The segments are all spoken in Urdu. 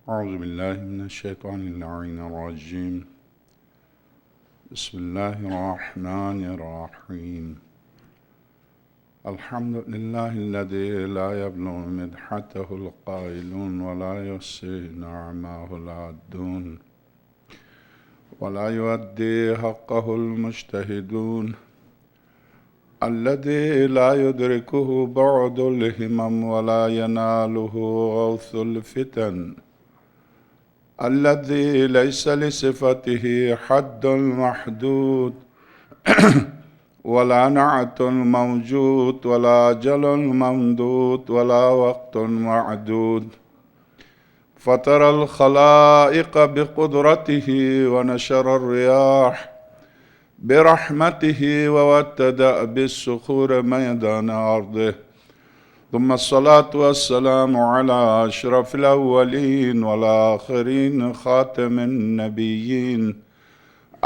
أعوذ بالله من الشيطان اللعين الرجيم. بسم الله الرحمن الرحيم. الحمد لله الذي لا يبلغ مدحته القائلون ولا يحصي نعمه العادون ولا يؤدي حقه المجتهدون، الذي لا يدركه بعد الهمم ولا يناله غوث الفتن، الذي ليس لصفته حد محدود ولا نعت موجود ولا أجل ممدود ولا وقت معدود، فطر الخلائق بقدرته ونشر الرياح برحمته ووتد بالصخور ميدان أرضه، ثم الصلاة والسلام على أشرف الأولين والآخرين خاتم النبيين،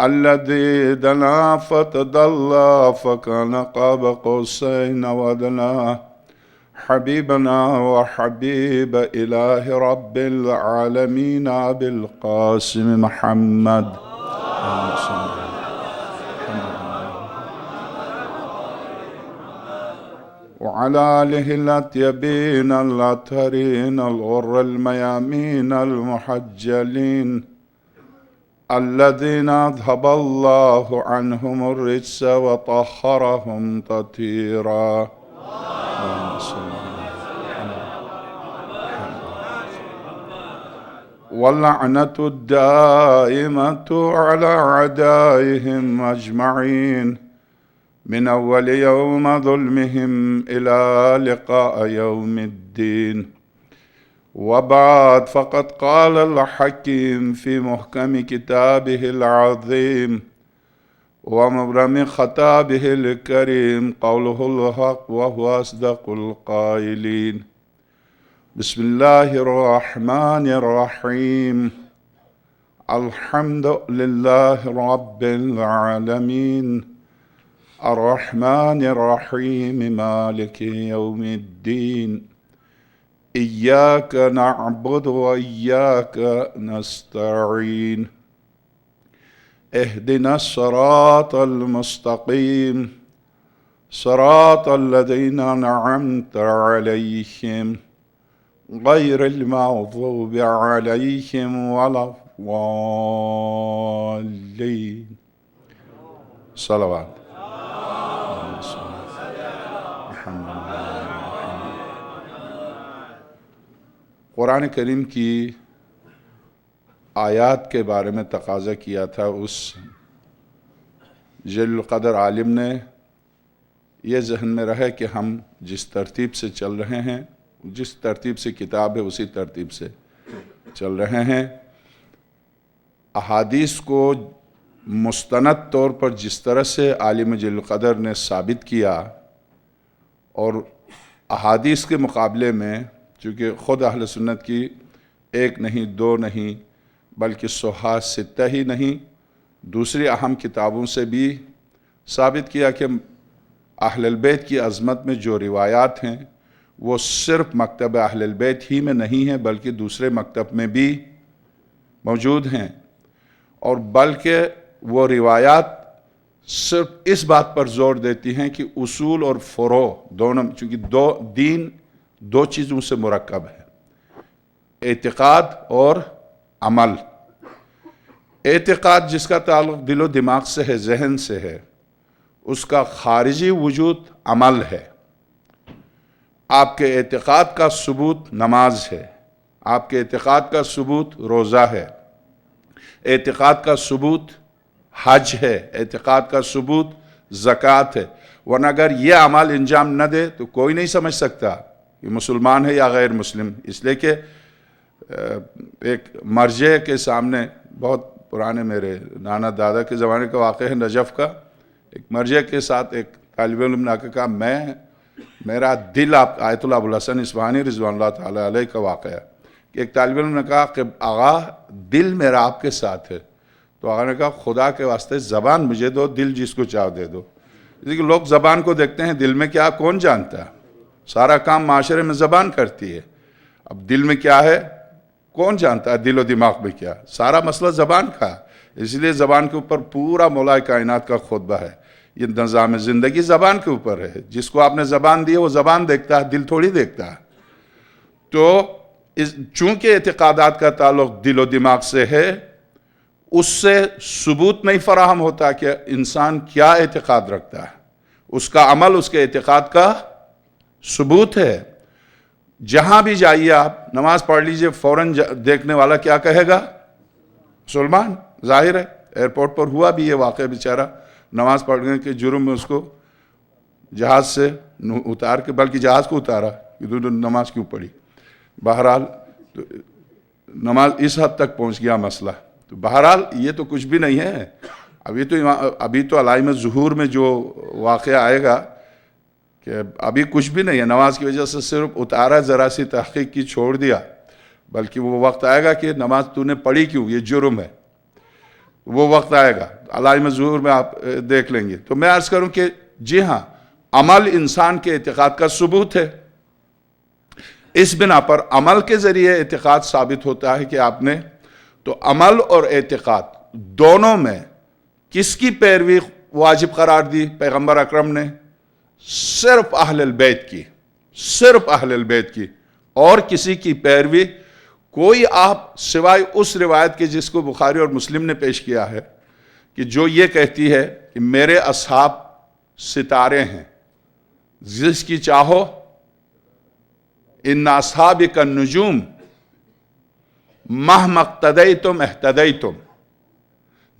الذي دنا فتدلى فكان قاب قوسين وأدنى، حبيبنا وحبيب إله رب العالمين أبي القاسم محمد وعلى آله الأطيبين الأطهرين الغر الميامين المحجلين، الذين أذهب الله عنهم الرجس وطهرهم تطهيرا. واللعنة الدائمة على أعدائهم أجمعين من أول يوم ظلمهم إلى لقاء يوم الدين. وبعد، فقد قال الحكيم في محكم كتابه العظيم ومبرم خطابه الكريم، قوله الحق وهو أصدق القائلين. بسم الله الرحمن الرحيم. الحمد لله رب العالمين الرحمن الرحيم مالك يوم الدين، إياك نعبد وإياك نستعين، اهدنا الصراط المستقيم صراط الذين أنعمت عليهم غير المغضوب عليهم ولا الضالين. صلوات. قرآن کریم کی آیات کے بارے میں تقاضا کیا تھا اس جلیل القدر عالم نے، یہ ذہن میں رہے کہ ہم جس ترتیب سے چل رہے ہیں، جس ترتیب سے کتاب ہے اسی ترتیب سے چل رہے ہیں۔ احادیث کو مستند طور پر جس طرح سے عالم جلیل القدر نے ثابت کیا، اور احادیث کے مقابلے میں چونکہ خود اہل سنت کی ایک نہیں، دو نہیں، بلکہ صحاح ستہ ہی نہیں، دوسری اہم کتابوں سے بھی ثابت کیا کہ اہل البیت کی عظمت میں جو روایات ہیں وہ صرف مکتب اہل البیت ہی میں نہیں ہیں بلکہ دوسرے مکتب میں بھی موجود ہیں، اور بلکہ وہ روایات صرف اس بات پر زور دیتی ہیں کہ اصول اور فروع دونوں، چونکہ دین دو چیزوں سے مرکب ہے، اعتقاد اور عمل۔ اعتقاد جس کا تعلق دل و دماغ سے ہے، ذہن سے ہے، اس کا خارجی وجود عمل ہے۔ آپ کے اعتقاد کا ثبوت نماز ہے، آپ کے اعتقاد کا ثبوت روزہ ہے، اعتقاد کا ثبوت حج ہے، اعتقاد کا ثبوت زکوٰۃ ہے، ورنہ اگر یہ اعمال انجام نہ دے تو کوئی نہیں سمجھ سکتا یہ مسلمان ہے یا غیر مسلم۔ اس لیے کہ ایک مرجع کے سامنے، بہت پرانے میرے نانا دادا کے زمانے کا واقعہ ہے، نجف کا، ایک مرجع کے ساتھ ایک طالب علم نے آ کے کہا میرا دل آیت اللہ ابو الحسن اصفہانی رضوان اللہ تعالیٰ علیہ کا واقعہ ہے کہ ایک طالب علم نے کہا کہ آغا دل میرا آپ کے ساتھ ہے، تو آغا نے کہا خدا کے واسطے زبان مجھے دو، دل جس کو چاہو دے دو۔ لیکن لوگ زبان کو دیکھتے ہیں، دل میں کیا کون جانتا ہے؟ سارا کام معاشرے میں زبان کرتی ہے، اب دل میں کیا ہے کون جانتا ہے دل و دماغ میں کیا؟ سارا مسئلہ زبان کا ہے، اس لیے زبان کے اوپر پورا مولا کائنات کا خطبہ ہے۔ یہ نظام زندگی زبان کے اوپر ہے، جس کو آپ نے زبان دی ہے وہ زبان دیکھتا ہے، دل تھوڑی دیکھتا ہے۔ تو چونکہ اعتقادات کا تعلق دل و دماغ سے ہے، اس سے ثبوت نہیں فراہم ہوتا کہ انسان کیا اعتقاد رکھتا ہے، اس کا عمل اس کے اعتقاد کا ثبوت ہے۔ جہاں بھی جائیے آپ نماز پڑھ لیجئے، فوراً دیکھنے والا کیا کہے گا؟ مسلمان۔ ظاہر ہے ایئرپورٹ پر ہوا بھی یہ واقعہ، بیچارہ نماز پڑھنے کے جرم میں اس کو جہاز سے اتار کے، بلکہ جہاز کو اتارا کہ تو نماز کیوں پڑھی۔ بہرحال نماز اس حد تک پہنچ گیا مسئلہ۔ تو بہرحال یہ تو کچھ بھی نہیں ہے، ابھی تو علائم ظہور میں جو واقعہ آئے گا کہ ابھی کچھ بھی نہیں ہے، نماز کی وجہ سے صرف اتارا، ذرا سی تحقیق کی، چھوڑ دیا، بلکہ وہ وقت آئے گا کہ نماز تو نے پڑھی کیوں، یہ جرم ہے، وہ وقت آئے گا، علائم ظہور میں آپ دیکھ لیں گے۔ تو میں عرض کروں کہ جی ہاں، عمل انسان کے اعتقاد کا ثبوت ہے۔ اس بنا پر عمل کے ذریعے اعتقاد ثابت ہوتا ہے کہ آپ نے، تو عمل اور اعتقاد دونوں میں کس کی پیروی واجب قرار دی پیغمبر اکرم نے؟ صرف اہل البیت کی، صرف اہل البیت کی، اور کسی کی پیروی کوئی آپ سوائے اس روایت کے جس کو بخاری اور مسلم نے پیش کیا ہے کہ جو یہ کہتی ہے کہ میرے اصحاب ستارے ہیں، جس کی چاہو ان اصحابک النجوم مہما اقتدیتم اہتدیتم،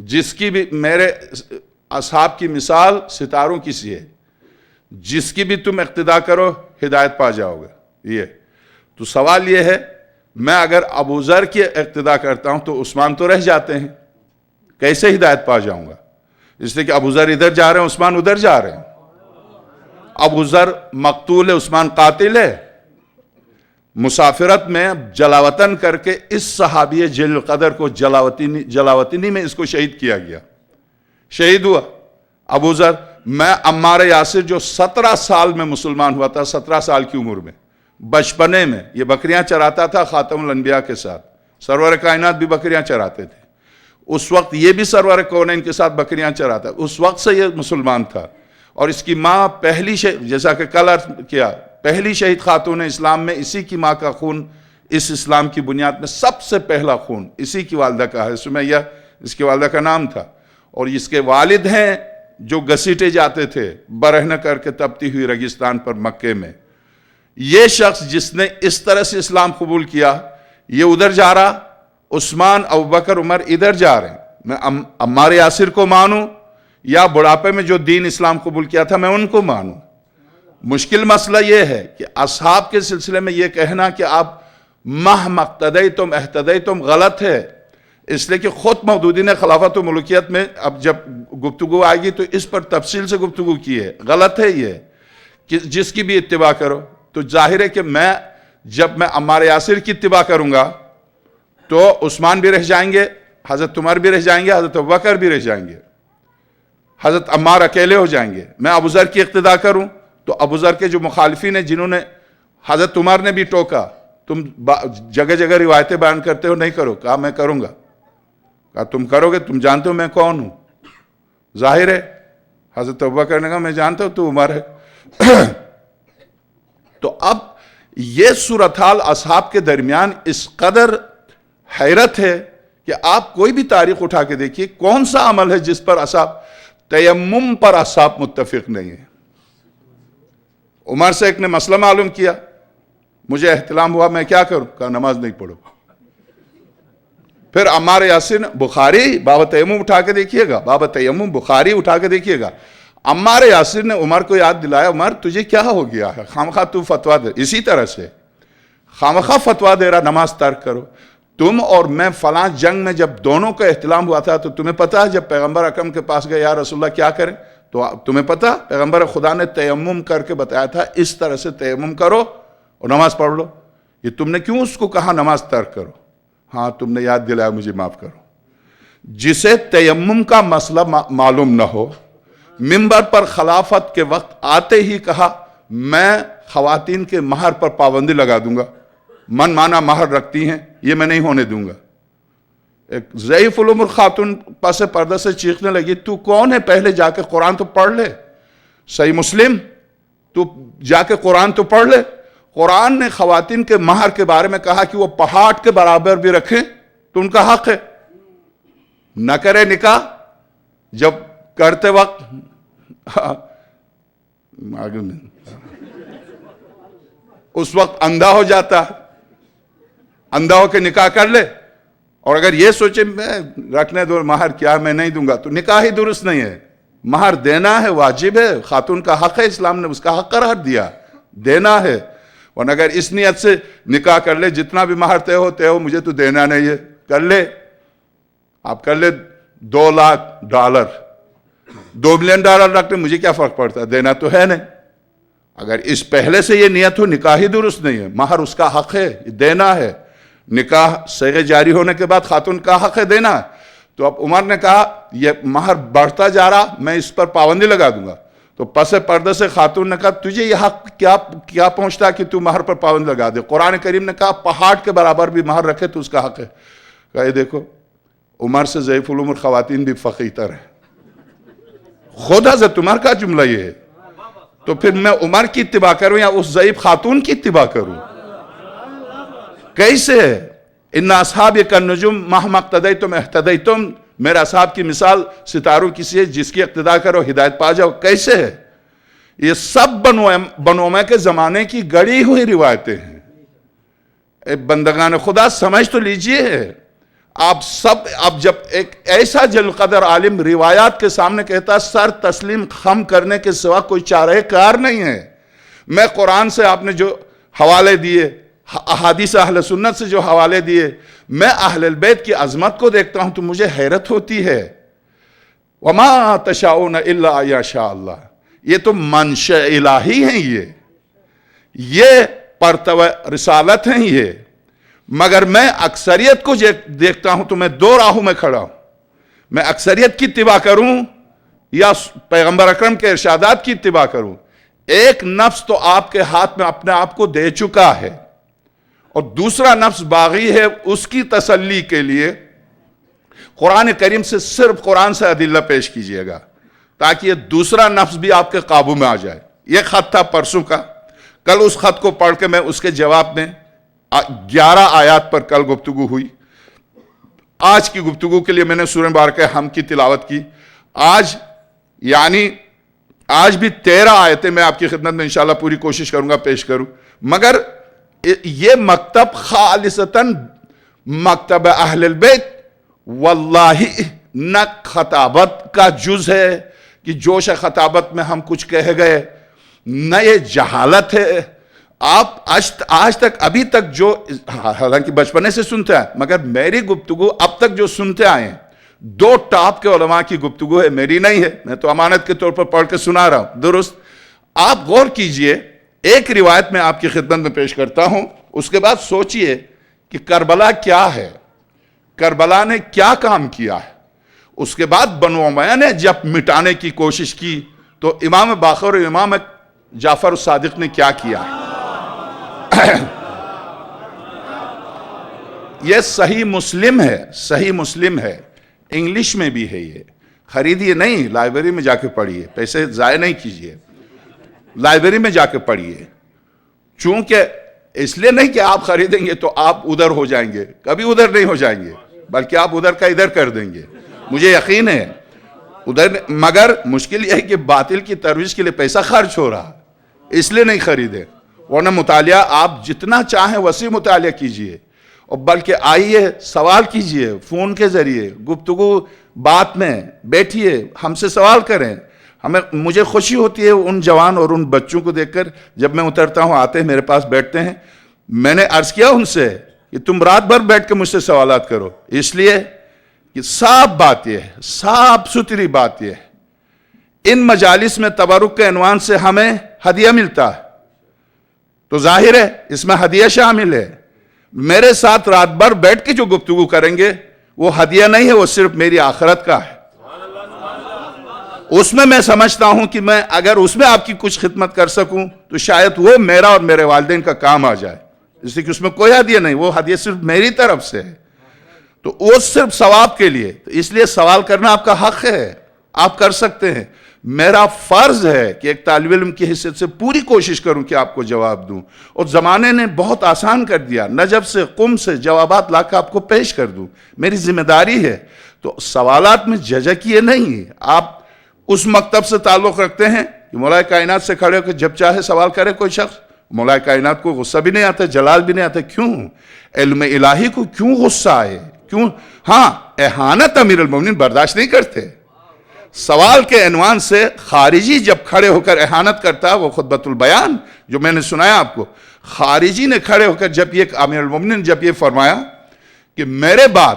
جس کی بھی میرے اصحاب کی مثال ستاروں کی سی ہے، جس کی بھی تم اقتدا کرو ہدایت پا جاؤ گے۔ یہ تو سوال یہ ہے، میں اگر ابو ذر کی اقتدا کرتا ہوں تو عثمان تو رہ جاتے ہیں، کیسے ہدایت پا جاؤں گا؟ اس لیے کہ ابو ذر ادھر جا رہے ہیں، عثمان ادھر جا رہے ہیں، ابو ذر مقتول ہے، عثمان قاتل ہے۔ مسافرت میں جلاوطن کر کے اس صحابی جلیل القدر کو جلاوطنی میں اس کو شہید کیا گیا، شہید ہوا ابو ذر۔ میں عمار یاسر جو 17 سال میں مسلمان ہوا تھا، 17 سال کی عمر میں، بچپنے میں یہ بکریاں چراتا تھا خاتم الانبیاء کے ساتھ، سرور کائنات بھی بکریاں چراتے تھے، اس وقت یہ بھی سرور کونین کے ساتھ بکریاں چراتا، اس وقت سے یہ مسلمان تھا۔ اور اس کی ماں پہلی جیسا کہ کل عرض کیا، پہلی شہید خاتون اسلام میں، اسی کی ماں کا خون اس اسلام کی بنیاد میں سب سے پہلا خون اسی کی والدہ کا ہے، سمیہ اس کی والدہ کا نام تھا۔ اور اس کے والد ہیں جو گھسیٹے جاتے تھے برہنہ کر کے تپتی ہوئی ریگستان پر مکے میں۔ یہ شخص جس نے اس طرح سے اسلام قبول کیا، یہ ادھر جا رہا، عثمان، ابوبکر، عمر ادھر جا رہے ہیں۔ میں عمار یاسر کو مانوں یا بڑھاپے میں جو دین اسلام قبول کیا تھا میں ان کو مانوں؟ مشکل مسئلہ یہ ہے کہ اصحاب کے سلسلے میں یہ کہنا کہ آپ مہما اقتدیتم اہتدیتم غلط ہے، اس لیے کہ خود مودودی نے خلافت و ملوکیت میں اب جب گفتگو آئے گی تو اس پر تفصیل سے گفتگو کی ہے۔ غلط ہے یہ کہ جس کی بھی اتباع کرو، تو ظاہر ہے کہ جب میں عمار یاسر کی اتباع کروں گا تو عثمان بھی رہ جائیں گے، حضرت عمر بھی رہ جائیں گے، حضرت ابوبکر بھی رہ جائیں گے، حضرت عمار اکیلے ہو جائیں گے۔ میں ابو ذر کی اقتداء کروں تو ابو ذر کے جو مخالفین ہیں، جنہوں نے حضرت عمر نے بھی ٹوکا، تم جگہ جگہ روایتیں بیان کرتے ہو، نہیں کرو، کہا میں کروں گا، کہا تم کرو گے، تم جانتے ہو میں کون ہوں؟ ظاہر ہے حضرت ابوبکر نے کہا میں جانتا ہوں تو عمر ہے۔ تو اب یہ صورتحال اصحاب کے درمیان اس قدر حیرت ہے کہ آپ کوئی بھی تاریخ اٹھا کے دیکھیے، کون سا عمل ہے جس پر اصحاب، تیمم پر اصحاب متفق نہیں ہیں۔ عمر سے ایک نے مسئلہ معلوم کیا، مجھے احتلام ہوا، میں کیا کروں؟ کہا نماز نہیں پڑھو۔ پھر عمار یاسر نے، بخاری باب تیمم اٹھا کے دیکھیے گا، باب تیمم بخاری اٹھا کے دیکھیے گا، عمار یاسر نے عمر کو یاد دلایا، عمر تجھے کیا ہو گیا ہے، خامخواہ تو فتویٰ دے، اسی طرح سے خامخواہ فتویٰ دے رہا نماز ترک کرو۔ تم اور میں فلاں جنگ میں جب دونوں کا احتلام ہوا تھا تو تمہیں پتا ہے جب پیغمبر اکرم کے پاس گئے، یا رسول اللہ کیا کریں، تو تمہیں پتا پیغمبر خدا نے تیمم کر کے بتایا تھا اس طرح سے تیمم کرو اور نماز پڑھ لو، یہ تم نے کیوں اس کو کہا نماز ترک کرو؟ ہاں تم نے یاد دلایا، مجھے معاف کرو۔ جسے تیمم کا مسئلہ معلوم نہ ہو، منبر پر خلافت کے وقت آتے ہی کہا میں خواتین کے مہر پر پابندی لگا دوں گا، من مانا مہر رکھتی ہیں، یہ میں نہیں ہونے دوں گا۔ ایک ضعیف العمر خاتون پس پردہ سے چیخنے لگی، تو کون ہے؟ پہلے جا کے قرآن تو پڑھ لے، صحیح مسلم، تو جا کے قرآن تو پڑھ لے۔ قرآن نے خواتین کے مہر کے بارے میں کہا کہ وہ پہاڑ کے برابر بھی رکھیں تو ان کا حق ہے، نہ کرے نکاح، جب کرتے وقت اس وقت اندھا ہو جاتا، اندھا ہو کے نکاح کر لے، اور اگر یہ سوچے میں رکھنے دو مہر کیا میں نہیں دوں گا، تو نکاح ہی درست نہیں ہے۔ مہر دینا ہے، واجب ہے، خاتون کا حق ہے، اسلام نے اس کا حق قرار دیا، دینا ہے۔ ورنہ اگر اس نیت سے نکاح کر لے جتنا بھی مہر طے ہو مجھے تو دینا نہیں ہے، کر لے، آپ کر لے $2 لاکھ، $2 ملین رکھ لے، مجھے کیا فرق پڑتا ہے، دینا تو ہے نہیں۔ اگر اس پہلے سے یہ نیت ہو نکاح ہی درست نہیں ہے، مہر اس کا حق ہے، دینا ہے، نکاح صیغے جاری ہونے کے بعد خاتون کا حق ہے دینا۔ تو اب عمر نے کہا یہ مہر بڑھتا جا رہا، میں اس پر پابندی لگا دوں گا۔ تو پس پردہ سے خاتون نے کہا تجھے یہ حق کیا پہنچتا کہ تو مہر پر پابندی لگا دے؟ قرآن کریم نے کہا پہاڑ کے برابر بھی مہر رکھے تو اس کا حق ہے۔ کہا یہ دیکھو عمر سے ضعیف العمر خواتین بھی فقیرتر ہیں، خود حضرت عمر کا جملہ یہ ہے، تو پھر میں عمر کی اتباع کروں یا اس ضعیف خاتون کی اتباع کروں؟ کیسے ہے؟ ان اصحاب کالنجوم مہما اقتدیتم اہتدیتم، میرے اصحاب کی مثال ستاروں کی سی ہے، جس کی اقتداء کرو ہدایت پا جاؤ۔ کیسے ہے؟ یہ سب بنو امیہ کے زمانے کی گڑی ہوئی روایتیں ہیں۔ اے بندگان خدا سمجھ تو لیجئے، اب جب ایک ایسا جل قدر عالم روایات کے سامنے کہتا سر تسلیم خم کرنے کے سوا کوئی چارہ کار نہیں ہے۔ میں قرآن سے آپ نے جو حوالے دیے، احادیث اہل سنت سے جو حوالے دیے، میں اہل البیت کی عظمت کو دیکھتا ہوں تو مجھے حیرت ہوتی ہے۔ وَمَا تَشَاءُونَ إِلَّا أَن يَشَاءَ اللَّهُ، یہ تو منشأ الہی ہیں، یہ پرتو رسالت ہیں یہ۔ مگر میں اکثریت کو دیکھتا ہوں تو میں دو راہوں میں کھڑا ہوں، میں اکثریت کی اتباع کروں یا پیغمبر اکرم کے ارشادات کی اتباع کروں۔ ایک نفس تو آپ کے ہاتھ میں اپنے آپ کو دے چکا ہے، اور دوسرا نفس باغی ہے، اس کی تسلی کے لیے قرآن کریم سے صرف قرآن سے ادلہ پیش کیجئے گا تاکہ یہ دوسرا نفس بھی آپ کے قابو میں آ جائے۔ یہ خط تھا پرسوں کا، کل اس خط کو پڑھ کے میں اس کے جواب میں 11 آیات پر کل گفتگو ہوئی۔ آج کی گفتگو کے لیے میں نے سورہ مبارکہ حم کی تلاوت کی۔ آج بھی 13 آیتیں میں آپ کی خدمت میں انشاءاللہ پوری کوشش کروں گا پیش کروں، مگر یہ مکتب خالصتاً مکتب اہل البیت واللہ نہ خطابت کا جز ہے کہ جوش خطابت میں ہم کچھ کہہ گئے، نہ یہ جہالت ہے۔ آپ آج تک ابھی تک جو حالانکہ بچپنے سے سنتے ہیں، مگر میری گفتگو اب تک جو سنتے آئے ہیں 2 ٹاپ کے علماء کی گفتگو ہے، میری نہیں ہے، میں تو امانت کے طور پر پڑھ کے سنا رہا ہوں، درست۔ آپ غور کیجئے، ایک روایت میں آپ کی خدمت میں پیش کرتا ہوں، اس کے بعد سوچئے کہ کربلا کیا ہے، کربلا نے کیا کام کیا ہے۔ اس کے بعد بنو امیہ نے جب مٹانے کی کوشش کی تو امام باقر اور امام جعفر الصادق نے کیا کیا ہے۔ یہ صحیح مسلم ہے، صحیح مسلم ہے، انگلش میں بھی ہے، یہ خریدیے نہیں، لائبریری میں جا کے پڑھیے، پیسے ضائع نہیں کیجیے، لائبریری میں جا کے پڑھیے۔ چونکہ اس لیے نہیں کہ آپ خریدیں گے تو آپ ادھر ہو جائیں گے، کبھی ادھر نہیں ہو جائیں گے، بلکہ آپ ادھر کا ادھر کر دیں گے، مجھے یقین ہے ادھر۔ مگر مشکل یہ ہے کہ باطل کی ترویج کے لیے پیسہ خرچ ہو رہا، اس لیے نہیں خریدے۔ ورنہ مطالعہ آپ جتنا چاہیں وسیع مطالعہ کیجئے، اور بلکہ آئیے سوال کیجئے، فون کے ذریعے گفتگو بات میں بیٹھیے، ہم سے سوال کریں۔ مجھے خوشی ہوتی ہے ان جوان اور ان بچوں کو دیکھ کر، جب میں اترتا ہوں آتے ہیں میرے پاس بیٹھتے ہیں۔ میں نے عرض کیا ان سے کہ تم رات بھر بیٹھ کے مجھ سے سوالات کرو، اس لیے کہ صاف بات یہ ہے، صاف ستھری بات یہ ہے، ان مجالس میں تبرک کے عنوان سے ہمیں ہدیہ ملتا ہے، تو ظاہر ہے اس میں ہدیہ شامل ہے۔ میرے ساتھ رات بھر بیٹھ کے جو گفتگو کریں گے وہ ہدیہ نہیں ہے، وہ صرف میری آخرت کا ہے۔ اس میں سمجھتا ہوں کہ میں اگر اس میں آپ کی کچھ خدمت کر سکوں تو شاید وہ میرا اور میرے والدین کا کام آ جائے۔ اس لیے کہ اس میں کوئی ہدیہ نہیں، وہ ہدیہ صرف میری طرف سے ہے، تو وہ صرف ثواب کے لیے، تو اس لیے سوال کرنا آپ کا حق ہے، آپ کر سکتے ہیں۔ میرا فرض ہے کہ ایک طالب علم کی حیثیت سے پوری کوشش کروں کہ آپ کو جواب دوں، اور زمانے نے بہت آسان کر دیا، نجف سے قم سے جوابات لا کے آپ کو پیش کر دوں، میری ذمہ داری ہے۔ تو سوالات میں جھجک یہ نہیں ہے، آپ اس مکتب سے تعلق رکھتے ہیں کہ مولا کائنات سے کھڑے ہو کہ جب چاہے سوال کرے کوئی شخص، مولا کائنات کو غصہ بھی نہیں آتا، جلال بھی نہیں آتا، کیوں؟ علم الہی کو کیوں غصہ آئے؟ کیوں؟ ہاں، اہانت امیر المومنین برداشت نہیں کرتے، سوال کے عنوان سے خارجی جب کھڑے ہو کر اہانت کرتا ہے، وہ خطبۃ البیان جو میں نے سنایا آپ کو، خارجی نے کھڑے ہو کر جب یہ امیر المومنین جب یہ فرمایا کہ میرے بعد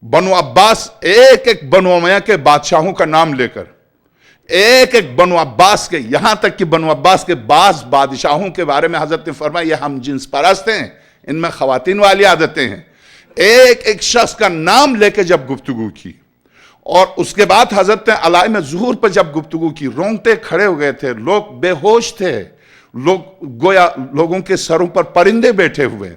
بنو عباس ایک ایک بنو امیہ کے بادشاہوں کا نام لے کر، ایک ایک بنو عباس کے، یہاں تک کہ بنو عباس کے بعض بادشاہوں کے بارے میں حضرت نے فرمایا یہ ہم جنس پرست ہیں، ان میں خواتین والی عادتیں ہیں، ایک ایک شخص کا نام لے کے جب گفتگو کی، اور اس کے بعد حضرت نے علائم ظہور پر جب گفتگو کی، رونگٹے کھڑے ہو گئے تھے، لوگ بے ہوش تھے، گویا لوگوں کے سروں پر پرندے بیٹھے ہوئے۔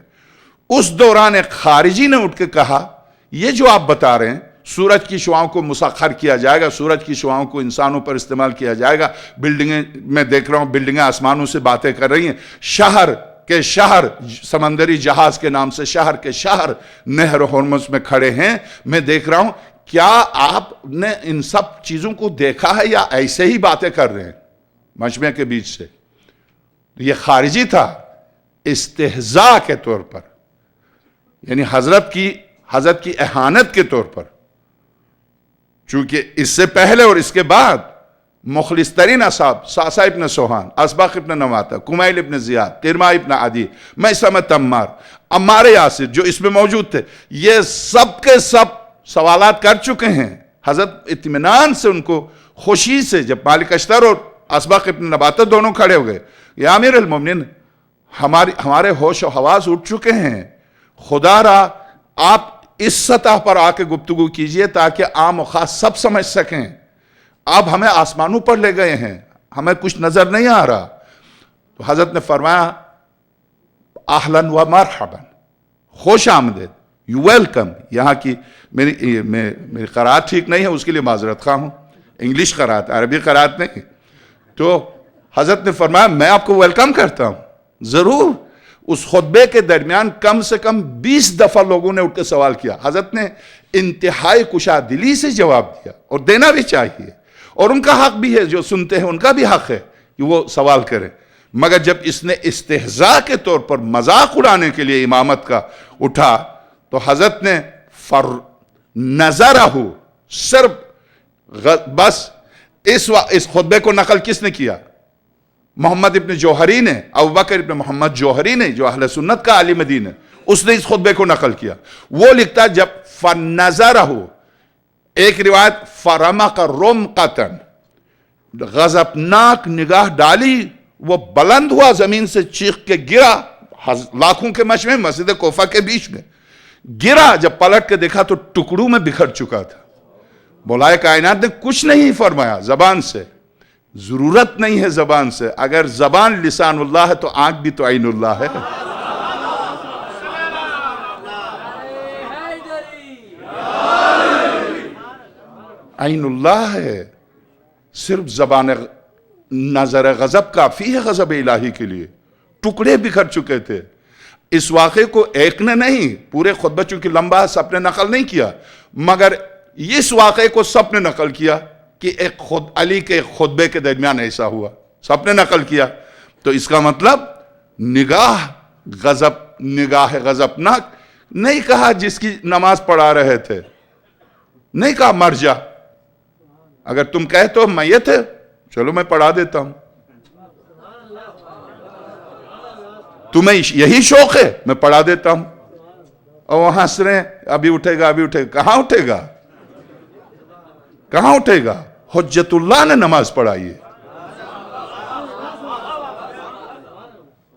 اس دوران ایک خارجی نے اٹھ کے کہا یہ جو آپ بتا رہے ہیں سورج کی شعاؤں کو مسخر کیا جائے گا، سورج کی شعاؤں کو انسانوں پر استعمال کیا جائے گا، بلڈنگیں میں دیکھ رہا ہوں، بلڈنگیں آسمانوں سے باتیں کر رہی ہیں، شہر کے شہر سمندری جہاز کے نام سے شہر کے شہر نہر ہرمز میں کھڑے ہیں، میں دیکھ رہا ہوں، کیا آپ نے ان سب چیزوں کو دیکھا ہے یا ایسے ہی باتیں کر رہے ہیں مجمع کے بیچ سے؟ یہ خارجی تھا، استہزاء کے طور پر، یعنی حضرت کی اہانت کے طور پر، چونکہ اس سے پہلے اور اس کے بعد مخلص ترین اصحاب ساسا ابن سوہان، اسباق ابن نواتا، کمیل ابن زیاد، ترما ابن عدی، میثمہ عمار، عمار یاسر جو اس میں موجود تھے، یہ سب کے سب سوالات کر چکے ہیں۔ حضرت اطمینان سے ان کو خوشی سے، جب مالک اشتر اور اسباق ابن نباتہ دونوں کھڑے ہو گئے، یا امیر المومنین ہمارے ہوش و حواس اٹھ چکے ہیں، خدا را آپ اس سطح پر آ کے گفتگو کیجئے تاکہ عام و خاص سب سمجھ سکیں، آپ ہمیں آسمانوں پر لے گئے ہیں، ہمیں کچھ نظر نہیں آ رہا۔ تو حضرت نے فرمایا اہلاً و مرحباً، خوش آمدید، یو ویلکم۔ یہاں کی میری قرآت ٹھیک نہیں ہے، اس کے لیے معذرت خواہ ہوں، انگلش قرآت، عربی قرآت نہیں۔ تو حضرت نے فرمایا میں آپ کو ویلکم کرتا ہوں، ضرور۔ اس خطبے کے درمیان کم سے کم 20 دفعہ لوگوں نے اٹھ کے سوال کیا، حضرت نے انتہائی کشادلی سے جواب دیا، اور دینا بھی چاہیے، اور ان کا حق بھی ہے، جو سنتے ہیں ان کا بھی حق ہے کہ وہ سوال کریں۔ مگر جب اس نے استہزاء کے طور پر مذاق اڑانے کے لیے امامت کا اٹھا، تو حضرت نے نظرہ صرف بس اس خطبے کو نقل کس نے کیا؟ محمد ابن جوہری نے، ابوبکر ابن محمد جوہری نے، جو اہل سنت کا عالم دین ہے، اس نے اس خطبے کو نقل کیا۔ وہ لکھتا جب فنظرہ، ایک روایت فرمق رمقتن، غضبناک نگاہ ڈالی، وہ بلند ہوا زمین سے، چیخ کے گرا، لاکھوں کے مجمع مسجد کوفہ کے بیچ میں گرا، جب پلٹ کے دیکھا تو ٹکڑوں میں بکھر چکا تھا۔ مولا کائنات نے کچھ نہیں فرمایا زبان سے، ضرورت نہیں ہے زبان سے، اگر زبان لسان اللہ ہے تو آنکھ بھی تو عین اللہ ہے۔ عین اللہ ہے، صرف زبان نظر غضب کافی ہے غضب الہی کے لیے۔ ٹکڑے بکھر چکے تھے۔ اس واقعے کو ایک نے نہیں، پورے خطبہ چونکہ لمبا ہے سب نے نقل نہیں کیا، مگر اس واقعے کو سب نے نقل کیا کہ علی کے خطبے کے درمیان ایسا ہوا، سب نے نقل کیا۔ تو اس کا مطلب نگاہ غضبناک نہیں کہا جس کی نماز پڑھا رہے تھے، نہیں کہا مر جا، اگر تم کہے تو میت ہے چلو میں پڑھا دیتا ہوں، تمہیں یہی شوق ہے میں پڑھا دیتا ہوں، اور وہ ہنس رہے ہیں ابھی اٹھے گا ابھی اٹھے گا، کہاں اٹھے گا کہاں اٹھے گا؟ حجت اللہ نے نماز پڑھائی ہے،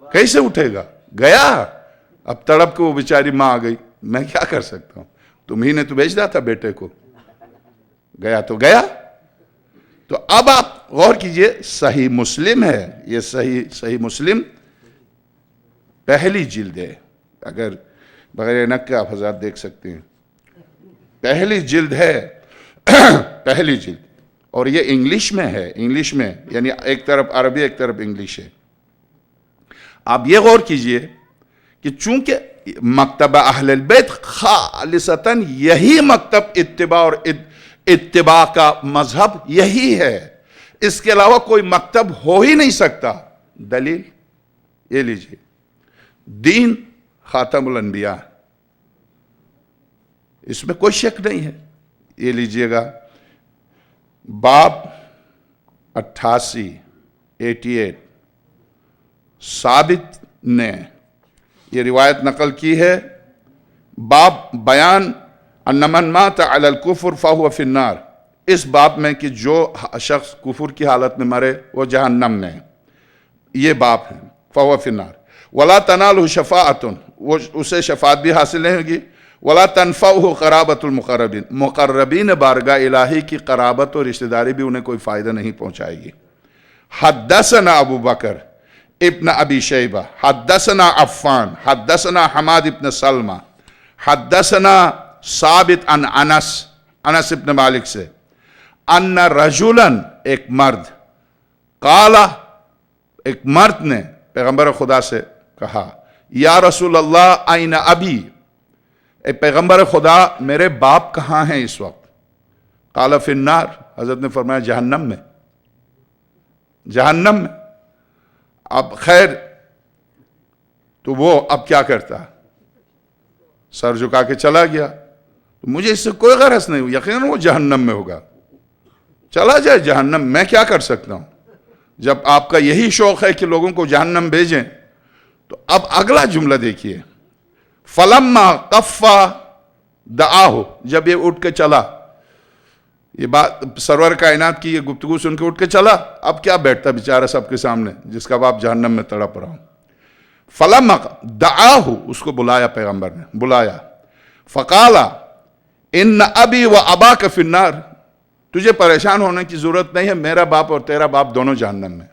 کیسے اٹھے گا؟ گیا، اب تڑپ کے وہ بیچاری ماں آ گئی، میں کیا کر سکتا ہوں، تمہیں نے تو بھیج دیا تھا بیٹے کو، گیا تو گیا۔ تو اب آپ غور کیجئے، صحیح مسلم ہے یہ، صحیح مسلم پہلی جلد ہے، اگر بغیر اینک کے آپ حضرات دیکھ سکتے ہیں، پہلی جلد ہے پہلی جلد، اور یہ انگلش میں ہے، انگلش میں، یعنی ایک طرف عربی ایک طرف انگلش ہے۔ آپ یہ غور کیجئے کہ چونکہ مکتبہ اہل البیت خالصتاً یہی مکتب اتباع اور اتباع کا مذہب یہی ہے، اس کے علاوہ کوئی مکتب ہو ہی نہیں سکتا۔ دلیل یہ لیجئے، دین خاتم الانبیاء، اس میں کوئی شک نہیں ہے۔ یہ لیجئے گا، باب 88 ثابت نے یہ روایت نقل کی ہے، باب بیان ان من مات علی الکفر فہو فی النار، اس باب میں کہ جو شخص کفر کی حالت میں مرے وہ جہنم میں، یہ باب ہے، فہو فی النار، ولا تنالہ شفاعۃ، وہ اسے شفاعت بھی حاصل نہیں ہوگی، ولا تنفعہ قرابۃ المقربین، مقربین بارگاہ الہی کی قرابت اور رشتہ داری بھی انہیں کوئی فائدہ نہیں پہنچائے گی۔ حدثنا ابو بکر ابن ابی شیبہ حدثنا عفان حدثنا حماد ابن سلمہ حدثنا ثابت عن انس ابن مالک سے، ان رجلاً، ایک مرد، قال، ایک مرد نے پیغمبر خدا سے کہا، یا رسول اللہ این ابی، اے پیغمبر خدا میرے باپ کہاں ہیں اس وقت؟ قال فی النار، حضرت نے فرمایا جہنم میں، جہنم میں۔ اب خیر تو وہ اب کیا کرتا، سر جھکا کے چلا گیا، تو مجھے اس سے کوئی غرض نہیں، یقیناً وہ جہنم میں ہوگا، چلا جائے جہنم، میں کیا کر سکتا ہوں؟ جب آپ کا یہی شوق ہے کہ لوگوں کو جہنم بھیجیں، تو اب اگلا جملہ دیکھیے، فلما قفا دعاہ، جب یہ اٹھ کے چلا، یہ بات سرور کائنات کی یہ گفتگو سن کے اٹھ کے چلا، اب کیا بیٹھتا بیچارہ سب کے سامنے جس کا باپ جہنم میں تڑپ رہا ہوں۔ فلما دعاہ، اس کو بلایا پیغمبر نے، بلایا، فقالا ان ابی و اباک فی النار، تجھے پریشان ہونے کی ضرورت نہیں ہے، میرا باپ اور تیرا باپ دونوں جہنم میں۔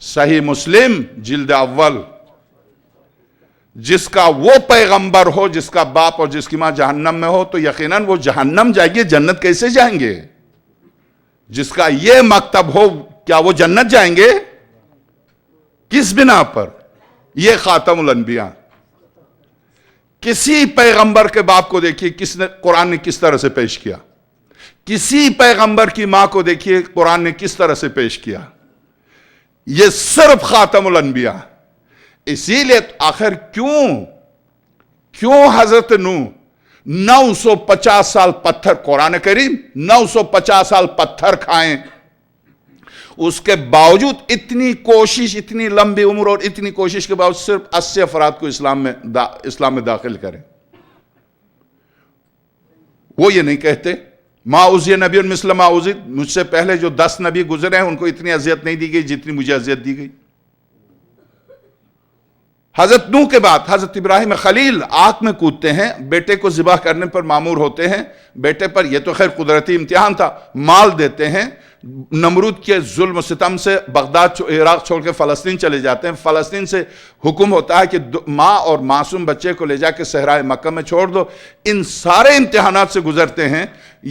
صحیح مسلم جلد اول، جس کا وہ پیغمبر ہو جس کا باپ اور جس کی ماں جہنم میں ہو تو یقیناً وہ جہنم جائے گی، جنت کیسے جائیں گے؟ جس کا یہ مکتب ہو کیا وہ جنت جائیں گے؟ کس بنا پر؟ یہ خاتم الانبیاء۔ کسی پیغمبر کے باپ کو دیکھیے قرآن نے کس طرح سے پیش کیا، کسی پیغمبر کی ماں کو دیکھیے قرآن نے کس طرح سے پیش کیا، یہ صرف خاتم الانبیاء۔ اسی لیے آخر کیوں حضرت نوح 950 سال پتھر، قرآن کریم 950 سال پتھر کھائیں، اس کے باوجود اتنی کوشش، اتنی لمبی عمر اور اتنی کوشش کے باوجود صرف 80 افراد کو اسلام میں داخل کریں۔ وہ یہ نہیں کہتے ما اوذی نبی مثل ما اوذیت، مجھ سے پہلے جو 10 نبی گزرے ہیں ان کو اتنی اذیت نہیں دی گئی جتنی مجھے اذیت دی گئی۔ حضرت نوح کے بعد حضرت ابراہیم خلیل آگ میں کودتے ہیں، بیٹے کو ذبح کرنے پر مامور ہوتے ہیں، بیٹے پر یہ تو خیر قدرتی امتحان تھا، مال دیتے ہیں، نمرود کے ظلم و ستم سے بغداد عراق چھوڑ کے فلسطین چلے جاتے ہیں، فلسطین سے حکم ہوتا ہے کہ ماں اور معصوم بچے کو لے جا کے صحرائے مکہ میں چھوڑ دو۔ ان سارے امتحانات سے گزرتے ہیں،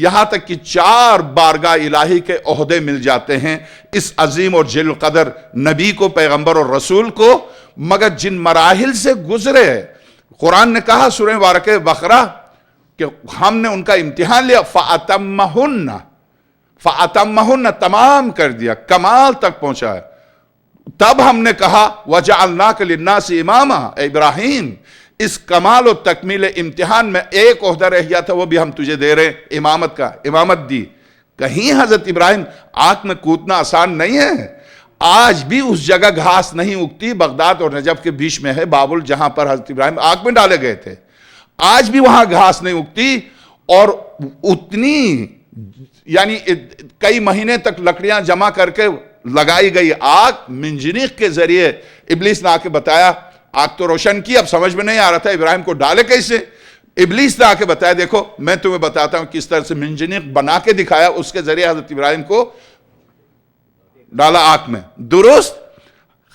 یہاں تک کہ 4 بارگاہ الہی کے عہدے مل جاتے ہیں اس عظیم اور جلیل القدر نبی کو، پیغمبر اور رسول کو۔ مگر جن مراحل سے گزرے، قرآن نے کہا سورہ مبارکہ بقرہ کہ ہم نے ان کا امتحان لیا، فَأَتَمَّهُنَّ تمام کر دیا، کمال تک پہنچایا۔ تب ہم نے کہا وَجَعَلْنَاكَ لِلنَّاسِ إِمَامًا، اے ابراہیم اس کمال و تکمیل امتحان میں ایک عہدہ رہ گیا تھا، وہ بھی ہم تجھے دے رہے ہیں، امامت کا، امامت دی۔ کہیں حضرت ابراہیم آگ میں کودنا آسان نہیں ہے، آج بھی اس جگہ گھاس نہیں اگتی، بغداد اور نجف کے بیچ میں ہے بابل جہاں پر حضرت ابراہیم آگ میں ڈالے گئے تھے، آج بھی وہاں گھاس نہیں اگتی، اور اتنی یعنی کئی مہینے تک لکڑیاں جمع کر کے لگائی گئی آگ، منجنیق کے ذریعے ابلیس نے آ کے بتایا، آگ تو روشن کی، اب سمجھ میں نہیں آ رہا تھا ابراہیم کو ڈالے کیسے، ابلیس نے آ کے بتایا دیکھو میں تمہیں بتاتا ہوں کس طرح سے منجنیق بنا کے دکھایا، اس کے ذریعے حضرت ابراہیم کو ڈالا آگ میں۔ درست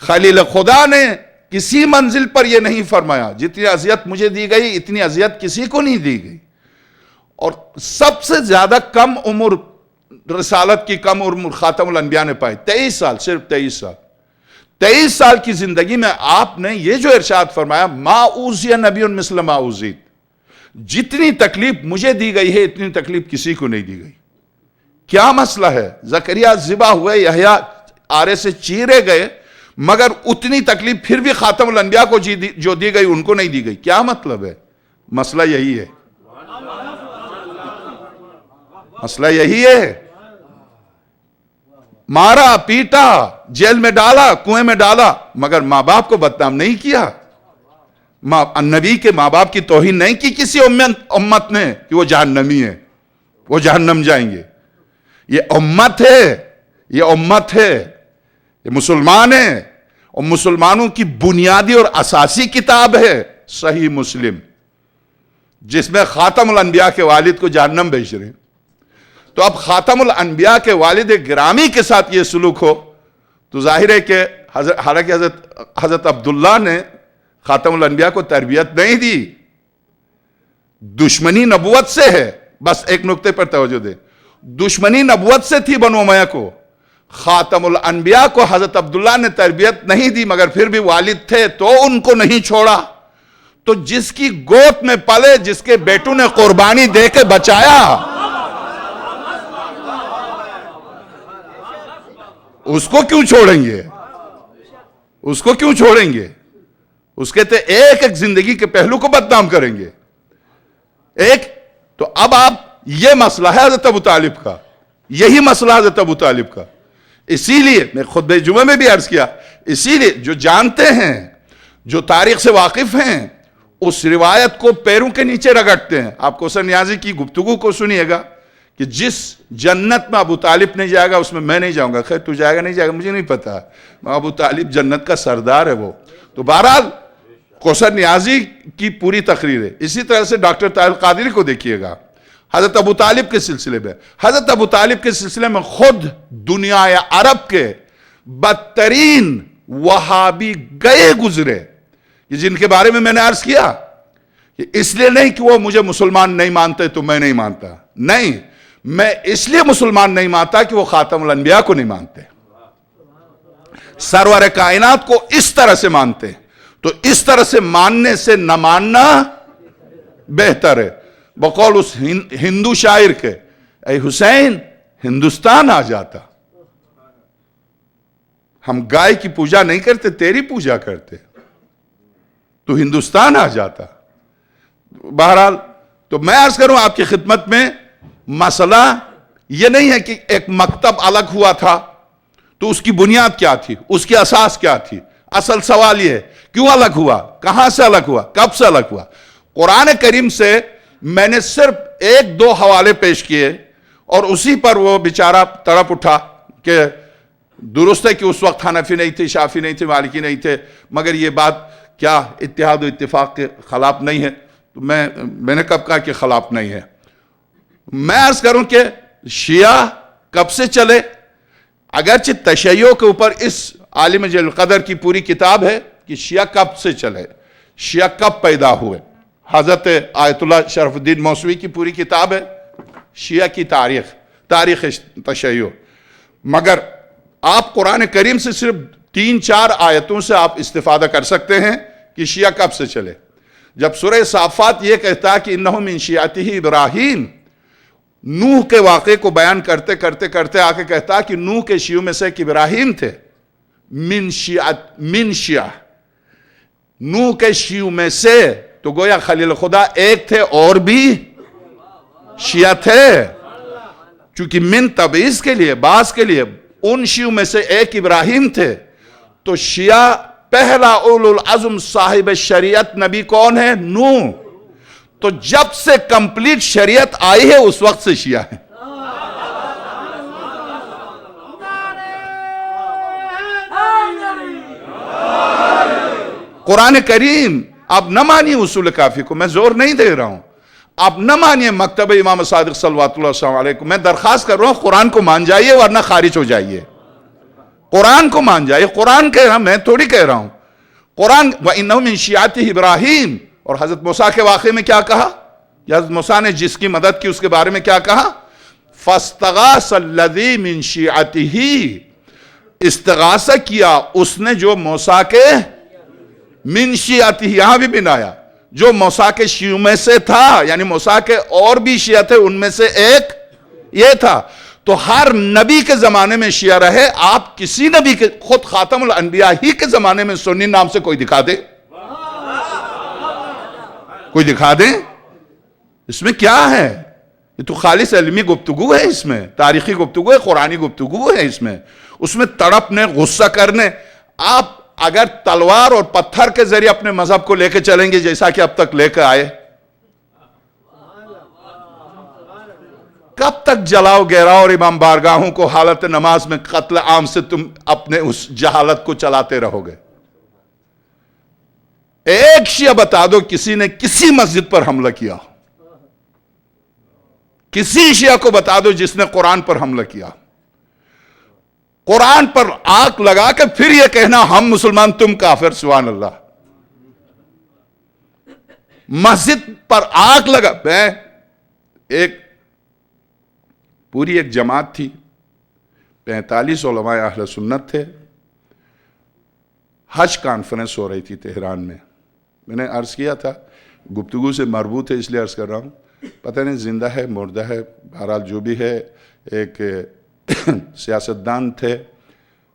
خلیل خدا نے کسی منزل پر یہ نہیں فرمایا جتنی اذیت مجھے دی گئی اتنی اذیت کسی کو نہیں دی گئی. اور سب سے زیادہ کم عمر رسالت کی کم عمر خاتم الانبیاء نے پائی 23 سال، صرف 23 سال. 23 سال کی زندگی میں آپ نے یہ جو ارشاد فرمایا ما اوذی نبی مثل ما اوذیت، جتنی تکلیف مجھے دی گئی ہے اتنی تکلیف کسی کو نہیں دی گئی. کیا مسئلہ ہے؟ زکریا ذبح ہوئے، یحییٰ آرے سے چیرے گئے، مگر اتنی تکلیف پھر بھی خاتم الانبیاء کو جو دی گئی ان کو نہیں دی گئی. کیا مطلب ہے؟ مسئلہ یہی ہے، مسئلہ یہی ہے. مارا، پیٹا، جیل میں ڈالا، کنویں میں ڈالا، مگر ماں باپ کو بدنام نہیں کیا. نبی کے ماں باپ کی توہین نہیں کی کسی امت نے کہ وہ جہنمی ہے، وہ جہنم جائیں گے. یہ امت ہے، یہ امت ہے، یہ مسلمان ہیں، اور مسلمانوں کی بنیادی اور اساسی کتاب ہے صحیح مسلم، جس میں خاتم الانبیاء کے والد کو جہنم بھیج رہے ہیں. تو اب خاتم الانبیاء کے والد گرامی کے ساتھ یہ سلوک ہو تو ظاہر ہے کہ حالانکہ حضرت عبداللہ نے خاتم الانبیاء کو تربیت نہیں دی، دشمنی نبوت سے ہے. بس ایک نقطے پر توجہ دیں، دشمنی نبوت سے تھی بنو امیہ کو. خاتم الانبیاء کو حضرت عبداللہ نے تربیت نہیں دی، مگر پھر بھی والد تھے تو ان کو نہیں چھوڑا. تو جس کی گود میں پلے، جس کے بیٹوں نے قربانی دے کے بچایا، اس کو کیوں چھوڑیں گے؟ اس کو کیوں چھوڑیں گے؟ اس کے ایک ایک زندگی کے پہلو کو بدنام کریں گے. تو اب آپ یہ مسئلہ ہے حضرت ابو طالب کا، یہی مسئلہ حضرت ابو طالب کا. اسی لیے میں خطبہ جمعہ میں بھی عرض کیا، اسی لیے جو جانتے ہیں، جو تاریخ سے واقف ہیں، اس روایت کو پیروں کے نیچے رگڑتے ہیں. آپ کوثر نیازی کی گفتگو کو سنیے گا کہ جس جنت میں ابو طالب نہیں جائے گا اس میں میں نہیں جاؤں گا. خیر تو جائے گا نہیں جائے گا مجھے نہیں پتا، ابو طالب جنت کا سردار ہے وہ. تو بہرحال کوثر نیازی کی پوری تقریر ہے. اسی طرح سے ڈاکٹر طاہر القادری کو دیکھیے گا حضرت ابو طالب کے سلسلے میں. حضرت ابو طالب کے سلسلے میں خود دنیا عرب کے بدترین وہابی گئے گزرے، جن کے بارے میں نے عرض کیا کہ اس لیے نہیں کہ وہ مجھے مسلمان نہیں مانتے تو میں نہیں مانتا، نہیں، میں اس لیے مسلمان نہیں مانتا کہ وہ خاتم الانبیاء کو نہیں مانتے، سرور کائنات کو اس طرح سے مانتے. تو اس طرح سے ماننے سے نہ ماننا بہتر ہے. بقول اس ہندو شاعر کے، اے حسین ہندوستان آ جاتا. ہم گائے کی پوجا نہیں کرتے، تیری پوجا کرتے، تو ہندوستان آ جاتا. بہرحال تو میں عرض کروں آپ کی خدمت میں، مسئلہ یہ نہیں ہے کہ ایک مکتب الگ ہوا تھا تو اس کی بنیاد کیا تھی، اس کی اساس کیا تھی. اصل سوال یہ ہے کیوں الگ ہوا، کہاں سے الگ ہوا، کب سے الگ ہوا. قرآن کریم سے میں نے صرف 1-2 حوالے پیش کیے اور اسی پر وہ بیچارہ تڑپ اٹھا کہ درست ہے کہ اس وقت حنفی نہیں تھے، شافعی نہیں تھے، مالکی نہیں تھے، مگر یہ بات کیا اتحاد و اتفاق کے خلاف نہیں ہے. تو میں نے کب کہا کہ خلاف نہیں ہے. میں عرض کروں کہ شیعہ کب سے چلے، اگرچہ تشیع کے اوپر اس عالم جلیل القدر کی پوری کتاب ہے کہ شیعہ کب سے چلے، شیعہ کب پیدا ہوئے. حضرت آیت اللہ شرف الدین موسوی کی پوری کتاب ہے شیعہ کی تاریخ تشیع. مگر آپ قرآن کریم سے صرف 3-4 آیتوں سے آپ استفادہ کر سکتے ہیں کہ شیعہ کب سے چلے. جب سورہ صافات یہ کہتا ہے کہ انہ من شیعتہ ابراہیم، نوح کے واقعے کو بیان کرتے کرتے کرتے آ کے کہتا ہے کہ نوح کے شیعوں میں سے ایک ابراہیم تھے. من شیعہ، نوح کے شیعوں میں سے، تو گویا خلیل خدا ایک تھے اور بھی شیعہ تھے. چونکہ من تبعیض کے لیے، بعض کے لیے، ان شیعوں میں سے ایک ابراہیم تھے. تو شیعہ پہلا اولو العزم صاحب شریعت نبی کون ہے؟ نوح. تو جب سے کمپلیٹ شریعت آئی ہے اس وقت سے شیعہ ہیں. قرآن کریم، اب نہ مانیے اصول کافی کو، میں زور نہیں دے رہا ہوں، اب نہ مانیے مکتب امام صادق صلوات اللہ علیہ وسلم. میں درخواست کر رہا ہوں قرآن کو مان جائیے ورنہ خارج ہو جائیے. قرآن کو مان جائیے. قرآن کہہ رہا، میں تھوڑی کہہ رہا ہوں. قرآن وَإِنَّهُ مِن شِيعَتِهِ ابراہیم، اور حضرت موسیٰ کے واقعے میں کیا کہا؟ حضرت موسیٰ نے جس کی مدد کی اس کے بارے میں کیا کہا؟ فَاسْتَغَاثَ الَّذِي مِن شِيعَتِهِ، استغاثہ کیا اس نے جو موسیٰ کے من شیعتہ، یہاں بھی بن آیا، جو موسیٰ کے شیعوں میں سے تھا، یعنی موسیٰ کے اور بھی شیعہ تھے، ان میں سے ایک یہ تھا۔ تو ہر نبی کے زمانے میں شیعہ رہے، آپ کسی نبی کے، خود خاتم الانبیاء ہی کے زمانے میں سنی نام سے کوئی دکھا دے، کوئی دکھا دیں؟ اس میں کیا ہے؟ یہ تو خالص علمی گفتگو ہے، اس میں تاریخی گفتگو ہے، قرآنی گفتگو ہے، اس میں تڑپنے، غصہ کرنے۔ آپ اگر تلوار اور پتھر کے ذریعے اپنے مذہب کو لے کے چلیں گے جیسا کہ اب تک لے کے آئے، کب تک جلاؤ گیراؤ اور امام بارگاہوں کو حالت نماز میں قتل عام سے تم اپنے اس جہالت کو چلاتے رہو گے؟ ایک شیعہ بتا دو کسی نے کسی مسجد پر حملہ کیا، کسی شیعہ کو بتا دو جس نے قرآن پر حملہ کیا، قرآن پر آگ لگا کے پھر یہ کہنا ہم مسلمان تم کافر، سبحان اللہ۔ مسجد پر آگ لگا، پوری ایک جماعت تھی، 45 علماء اہل سنت تھے، حج کانفرنس ہو رہی تھی تہران میں نے عرض کیا تھا، گفتگو سے مربوط ہے اس لیے عرض کر رہا ہوں، پتہ نہیں زندہ ہے مردہ ہے، بہرحال جو بھی ہے، ایک سیاستدان تھے،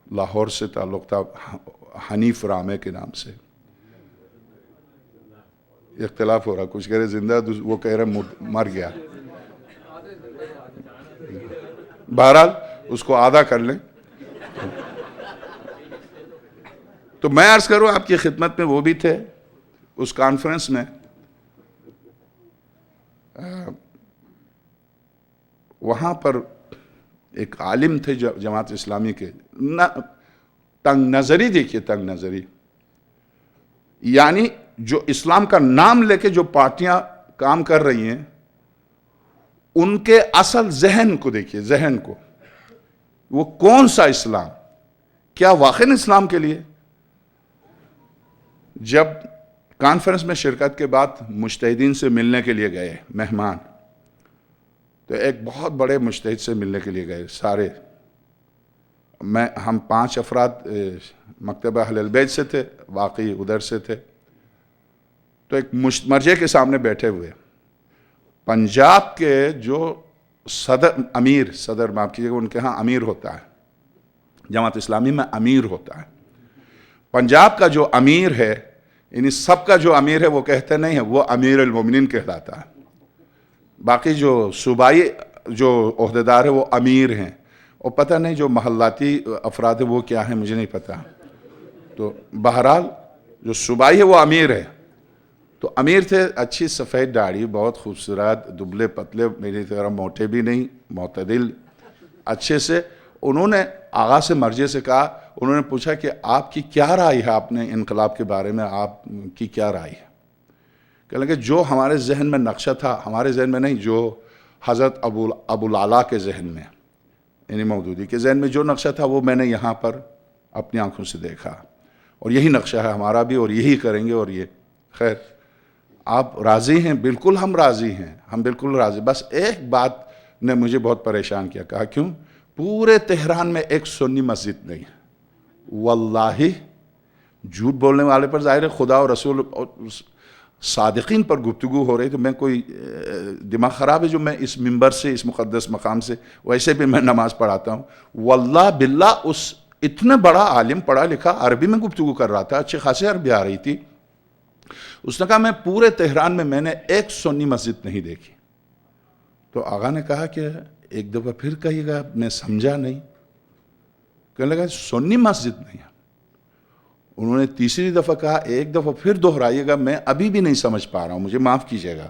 لاہور سے تعلق تھا، حنیف رامے کے نام سے، اختلاف ہو رہا، کچھ کہہ رہے زندہ، وہ کہہ رہے مر گیا، بہرحال اس کو آدھا کر لیں۔ تو میں عرض کروں آپ کی خدمت میں، وہ بھی تھے اس کانفرنس میں، وہاں پر ایک عالم تھے جماعت اسلامی کے، تنگ نظری، دیکھیے تنگ نظری، یعنی جو اسلام کا نام لے کے جو پارٹیاں کام کر رہی ہیں ان کے اصل ذہن کو دیکھیے، ذہن کو، وہ کون سا اسلام، کیا واقعی اسلام کے لیے؟ جب کانفرنس میں شرکت کے بعد مجتہدین سے ملنے کے لیے گئے مہمان، تو ایک بہت بڑے مجتہد سے ملنے کے لیے گئے سارے، ہم 5 افراد مکتبہ اہل البیت سے تھے، واقعی ادھر سے تھے، تو ایک مرجع کے سامنے بیٹھے ہوئے، پنجاب کے جو صدر معاف کیجیے گا، ان کے ہاں امیر ہوتا ہے، جماعت اسلامی میں امیر ہوتا ہے، پنجاب کا جو امیر ہے، یعنی سب کا جو امیر ہے وہ کہتے نہیں ہے، وہ امیر المومنین کہلاتا ہے، باقی جو صوبائی جو عہدیدار ہے وہ امیر ہیں، اور پتہ نہیں جو محلاتی افراد ہے وہ کیا ہیں مجھے نہیں پتہ، تو بہرحال جو صوبائی ہے وہ امیر ہے، تو امیر تھے، اچھی سفید داڑھی، بہت خوبصورت، دبلے پتلے، میری طرح موٹے بھی نہیں، معتدل، اچھے سے، انہوں نے آغا سے مرجع سے کہا، انہوں نے پوچھا کہ آپ کی کیا رائے ہے، آپ نے انقلاب کے بارے میں آپ کی کیا رائے ہے؟ کہنے لگے جو ہمارے ذہن میں نقشہ تھا، ہمارے ذہن میں نہیں، جو حضرت ابو العلا کے ذہن میں، یعنی مودودی کے ذہن میں جو نقشہ تھا وہ میں نے یہاں پر اپنی آنکھوں سے دیکھا، اور یہی نقشہ ہے ہمارا بھی، اور یہی کریں گے، اور یہ خیر آپ راضی ہیں؟ بالکل ہم راضی ہیں، ہم بالکل راضی، بس ایک بات نے مجھے بہت پریشان کیا، کہا کیوں؟ پورے تہران میں ایک سنی مسجد نہیں ہے، واللہ جھوٹ بولنے والے پر ظاہر ہے خدا اور رسول اور صادقین پر گفتگو ہو رہی، تو میں کوئی دماغ خراب ہے جو میں اس منبر سے، اس مقدس مقام سے، ویسے بھی میں نماز پڑھاتا ہوں، واللہ باللہ اس اتنا بڑا عالم، پڑھا لکھا، عربی میں گفتگو کر رہا تھا، اچھی خاصی عربی آ رہی تھی، اس نے کہا میں پورے تہران میں نے ایک سنی مسجد نہیں دیکھی، تو آغا نے کہا کہ ایک دفعہ پھر کہیے گا، میں سمجھا نہیں، کہنے لگا سنی مسجد نہیں ہے، انہوں نے تیسری دفعہ کہا ایک دفعہ پھر دہرائیے گا، میں ابھی بھی نہیں سمجھ پا رہا ہوں، مجھے معاف کیجیے گا،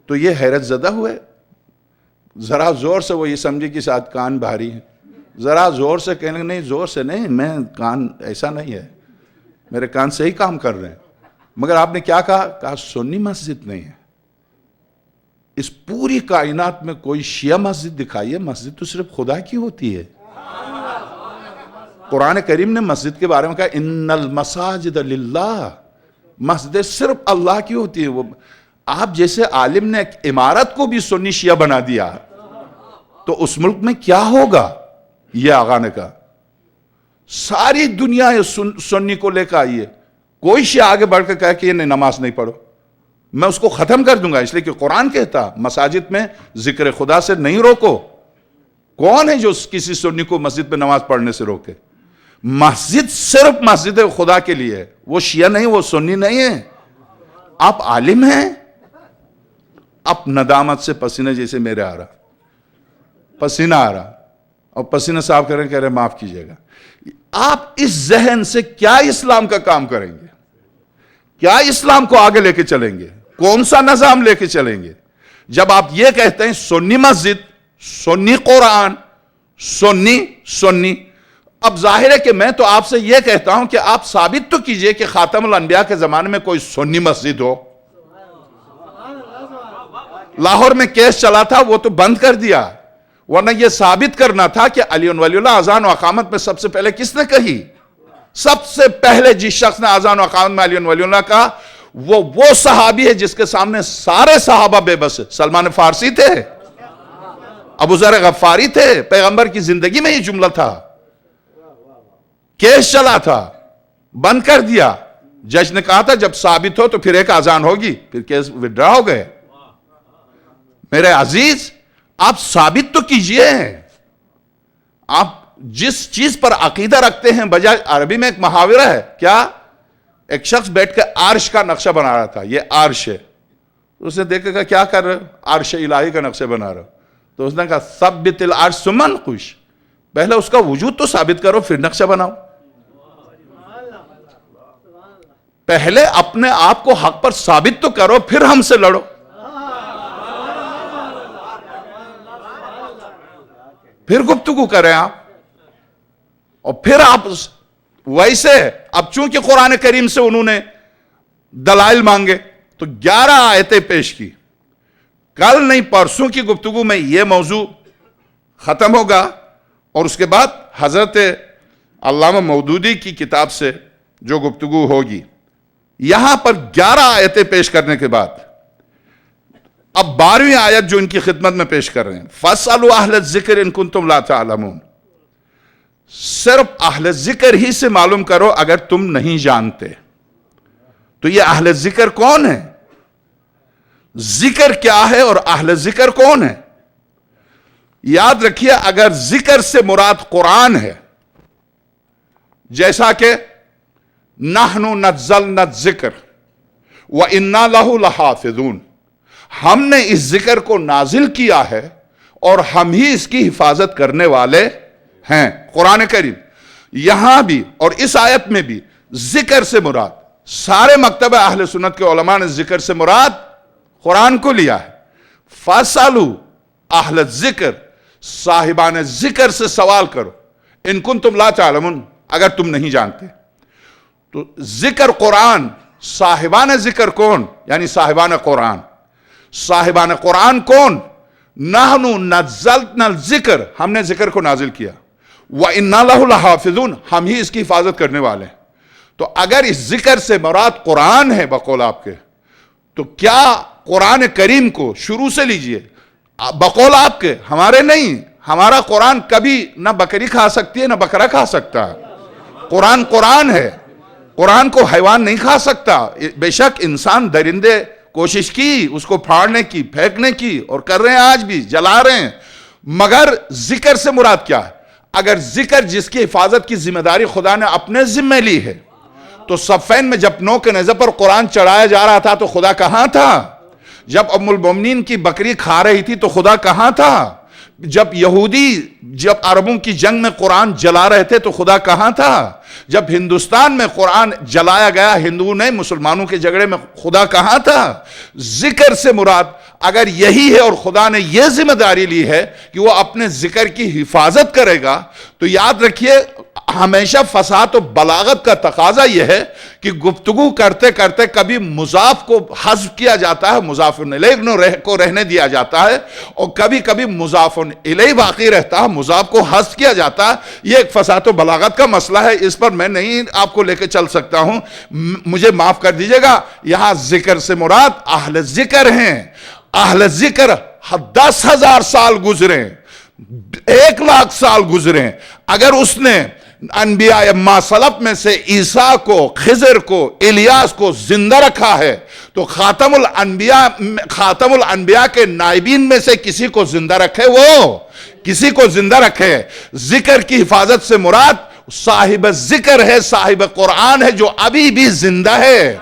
تو یہ حیرت زدہ ہوئے، ذرا زور سے وہ یہ سمجھے کہ ساتھ کان بھاری ہیں، ذرا زور سے کہنے لگے نہیں زور سے نہیں، میں کان ایسا نہیں ہے، میرے کان صحیح کام کر رہے ہیں، مگر آپ نے کیا کہا؟ کہا سنی مسجد نہیں ہے، اس پوری کائنات میں کوئی شیعہ مسجد دکھائیے، مسجد تو صرف خدا کی ہوتی ہے، قرآن کریم نے مسجد کے بارے میں کہا ان المساجد للہ، مسجد صرف اللہ کی ہوتی ہے. وہ آپ جیسے عالم نے ایک عمارت کو بھی سنی شیعہ بنا دیا تو اس ملک میں کیا ہوگا؟ یہ آقا نے کہا ساری دنیا سنی کو لے کے آئیے، کوئی شیعہ آگے بڑھ کے کہا کہ یہ نماز نہیں پڑھو، میں اس کو ختم کر دوں گا، اس لیے کہ قرآن کہتا مساجد میں ذکر خدا سے نہیں روکو. کون ہے جو کسی سنی کو مسجد میں نماز پڑھنے سے روکے؟ مسجد صرف مسجد خدا کے لیے ہے، وہ شیعہ نہیں، وہ سنی نہیں ہے. آپ عالم ہیں، اب ندامت سے پسینہ جیسے میرے آ رہا، پسینہ آ رہا اور پسینہ صاف کریں، کہہ رہے معاف کیجئے گا. آپ اس ذہن سے کیا اسلام کا کام کریں گے؟ کیا اسلام کو آگے لے کے چلیں گے؟ کون سا نظام لے کے چلیں گے؟ جب آپ یہ کہتے ہیں سنی مسجد، سنی قرآن، سنی. اب ظاہر ہے کہ میں تو آپ سے یہ کہتا ہوں کہ آپ ثابت تو کیجئے کہ خاتم الانبیاء کے زمانے میں کوئی سنی مسجد ہو. لاہور میں کیس چلا تھا، وہ تو بند کر دیا، ورنہ یہ ثابت کرنا تھا کہ علی ولی اللہ اذان و اقامت میں سب سے پہلے کس نے کہی؟ سب سے پہلے جس شخص نے اذان و اقامت میں علی ولی اللہ کہا وہ صحابی ہے جس کے سامنے سارے صحابہ بے بس. سلمان فارسی تھے، ابو ذر غفاری تھے، پیغمبر کی زندگی میں یہ جملہ تھا. کیس چلا تھا، بند کر دیا. جج نے کہا تھا جب ثابت ہو تو پھر ایک اذان ہوگی، پھر کیس وڈرا ہو گئے. میرے عزیز، آپ ثابت تو کیجئے. آپ جس چیز پر عقیدہ رکھتے ہیں، بجائے عربی میں ایک محاورہ ہے، کیا؟ ایک شخص بیٹھ کے عرش کا نقشہ بنا رہا تھا، یہ عرش ہے. اس نے دیکھا کہ کیا کر رہے؟ عرش الہی کا نقشہ بنا رہا. تو اس نے کہا ثبت العرش ثم انقش، پہلے اس کا وجود تو ثابت کرو پھر نقشہ بناؤ. پہلے اپنے آپ کو حق پر ثابت تو کرو پھر ہم سے لڑو. پھر گفتگو کریں آپ، اور پھر آپ ویسے. اب چونکہ قرآن کریم سے انہوں نے دلائل مانگے تو 11 آیتیں پیش کی. کل نہیں پرسوں کی گفتگو میں یہ موضوع ختم ہوگا، اور اس کے بعد حضرت علامہ مودودی کی کتاب سے جو گفتگو ہوگی. یہاں پر 11 آیتیں پیش کرنے کے بعد اب 12ویں آیت جو ان کی خدمت میں پیش کر رہے ہیں، فَاسْأَلُوا أَهْلَ الذِّكْرِ إِن كُنتُمْ لَا تَعْلَمُونَ. صرف اہل ذکر ہی سے معلوم کرو اگر تم نہیں جانتے. تو یہ اہل ذکر کون ہے؟ ذکر کیا ہے اور اہل ذکر کون ہے؟ یاد رکھیے، اگر ذکر سے مراد قرآن ہے، جیسا کہ نحن نزلنا الذکر وَإِنَّا لَهُ لَحَافِظُونَ، ہم نے اس ذکر کو نازل کیا ہے اور ہم ہی اس کی حفاظت کرنے والے ہیں. قرآن کریم یہاں بھی اور اس آیت میں بھی ذکر سے مراد، سارے مکتبہ اہل سنت کے علماء نے ذکر سے مراد قرآن کو لیا ہے. فَاسْأَلُوا أَهْلَ الذِّكْرِ، صاحبان ذکر سے سوال کرو، ان کنتم لا تعلمون، اگر تم نہیں جانتے. تو ذکر قرآن، صاحبان ذکر کون؟ یعنی صاحبان قرآن. صاحبان قرآن کون؟ نحن نزلنا الذکر، ہم نے ذکر کو نازل کیا. وَإِنَّا لَهُ لَحَافِظُونَ، ہم ہی اس کی حفاظت کرنے والے ہیں. تو اگر اس ذکر سے مراد قرآن ہے بقول آپ کے، تو کیا قرآن کریم کو شروع سے لیجئے، بقول آپ کے، ہمارے نہیں. ہمارا قرآن کبھی نہ بکری کھا سکتی ہے نہ بکرا کھا سکتا ہے. قرآن قرآن ہے، قرآن کو حیوان نہیں کھا سکتا. بے شک انسان درندے کوشش کی اس کو پھاڑنے کی، پھینکنے کی، اور کر رہے ہیں، آج بھی جلا رہے ہیں. مگر ذکر سے مراد کیا ہے؟ اگر ذکر جس کی حفاظت کی ذمہ داری خدا نے اپنے ذمہ لی ہے، تو صفین میں جب نو کے نیزے پر قرآن چڑھایا جا رہا تھا تو خدا کہاں تھا؟ جب ام المومنین کی بکری کھا رہی تھی تو خدا کہاں تھا؟ جب یہودی جب عربوں کی جنگ میں قرآن جلا رہے تھے تو خدا کہاں تھا؟ جب ہندوستان میں قرآن جلایا گیا ہندوؤں نے مسلمانوں کے جھگڑے میں، خدا کہاں تھا؟ ذکر سے مراد اگر یہی ہے اور خدا نے یہ ذمہ داری لی ہے کہ وہ اپنے ذکر کی حفاظت کرے گا، تو یاد رکھیے ہمیشہ فصاحت و بلاغت کا تقاضا یہ ہے کہ گفتگو کرتے کرتے کبھی مضاف کو حذف کیا جاتا ہے، مضاف الیہ کو رہنے دیا جاتا ہے، اور کبھی کبھی مضاف الیہ باقی رہتا ہے، مضاف کو حذف کیا جاتا ہے۔ یہ ایک فصاحت و بلاغت کا مسئلہ ہے، اس پر میں نہیں آپ کو لے کے چل سکتا ہوں، مجھے معاف کر دیجئے گا۔ یہاں ذکر سے مراد اہل ذکر ہیں۔ اہل ذکر 10,000 سال گزرے، 1,00,000 سال گزرے، اگر اس نے انبیاء ما سلف میں سے عیسیٰ کو، خضر کو، الیاس کو زندہ رکھا ہے تو خاتم الانبیاء کے نائبین میں سے کسی کو زندہ رکھے، وہ کسی کو زندہ رکھے۔ ذکر کی حفاظت سے مراد صاحب ذکر ہے، صاحب قرآن ہے، جو ابھی بھی زندہ ہے،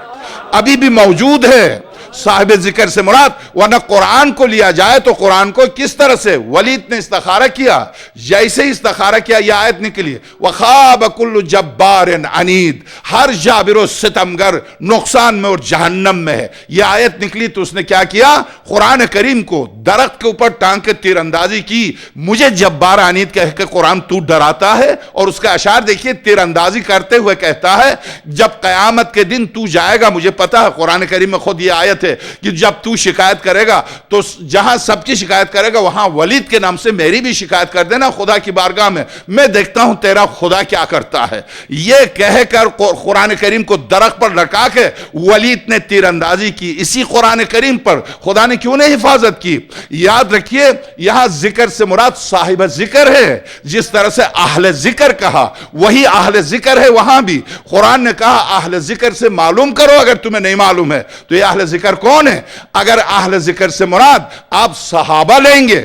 ابھی بھی موجود ہے۔ صاحب ذکر سے مراد، ورنہ قرآن کو لیا جائے تو قرآن کو کس طرح سے ولید نے استخارہ کیا، جیسے ہی استخارہ کیا یہ آیت نکلی، وَخَابَ كُلُّ جَبَّارٍ عَنِيدٍ، ہر جابر و ستمگر نقصان میں اور جہنم میں ہے۔ یہ آیت نکلی تو اس نے کیا کیا؟ قرآن کریم کو درخت کے اوپر ٹانگ کے تیر اندازی کی۔ مجھے جبار عنید کہہ کے قرآن تو ڈراتا ہے، اور اس کا اشعار دیکھیے تیر اندازی کرتے ہوئے کہتا ہے جب قیامت کے دن تو جائے گا، مجھے پتا ہے قرآن کریم میں خود یہ آیت ہے کہ جب تو شکایت کرے گا تو جہاں سب کی شکایت کرے گا وہاں ولید کے نام سے میری بھی شکایت کر دینا خدا کی بارگاہ میں دیکھتا ہوں تیرا خدا کیا کرتا ہے۔ یہ کہہ کر قرآن کریم کو درخت پر لٹکا کے ولید نے تیر اندازی کی۔ اسی قرآن کریم پر خدا نے کیوں نہیں حفاظت کی؟ یاد رکھیے یہاں ذکر سے مراد صاحب ذکر ہے۔ جس طرح سے اہل ذکر کہا وہی اہل ذکر ہے، وہاں بھی قرآن نے کہا اہل ذکر سے معلوم کرو اگر تمہیں نہیں معلوم ہے۔ تو یہ اہل ذکر کون ہے؟ اگر اہل ذکر سے مراد آپ صحابہ لیں گے،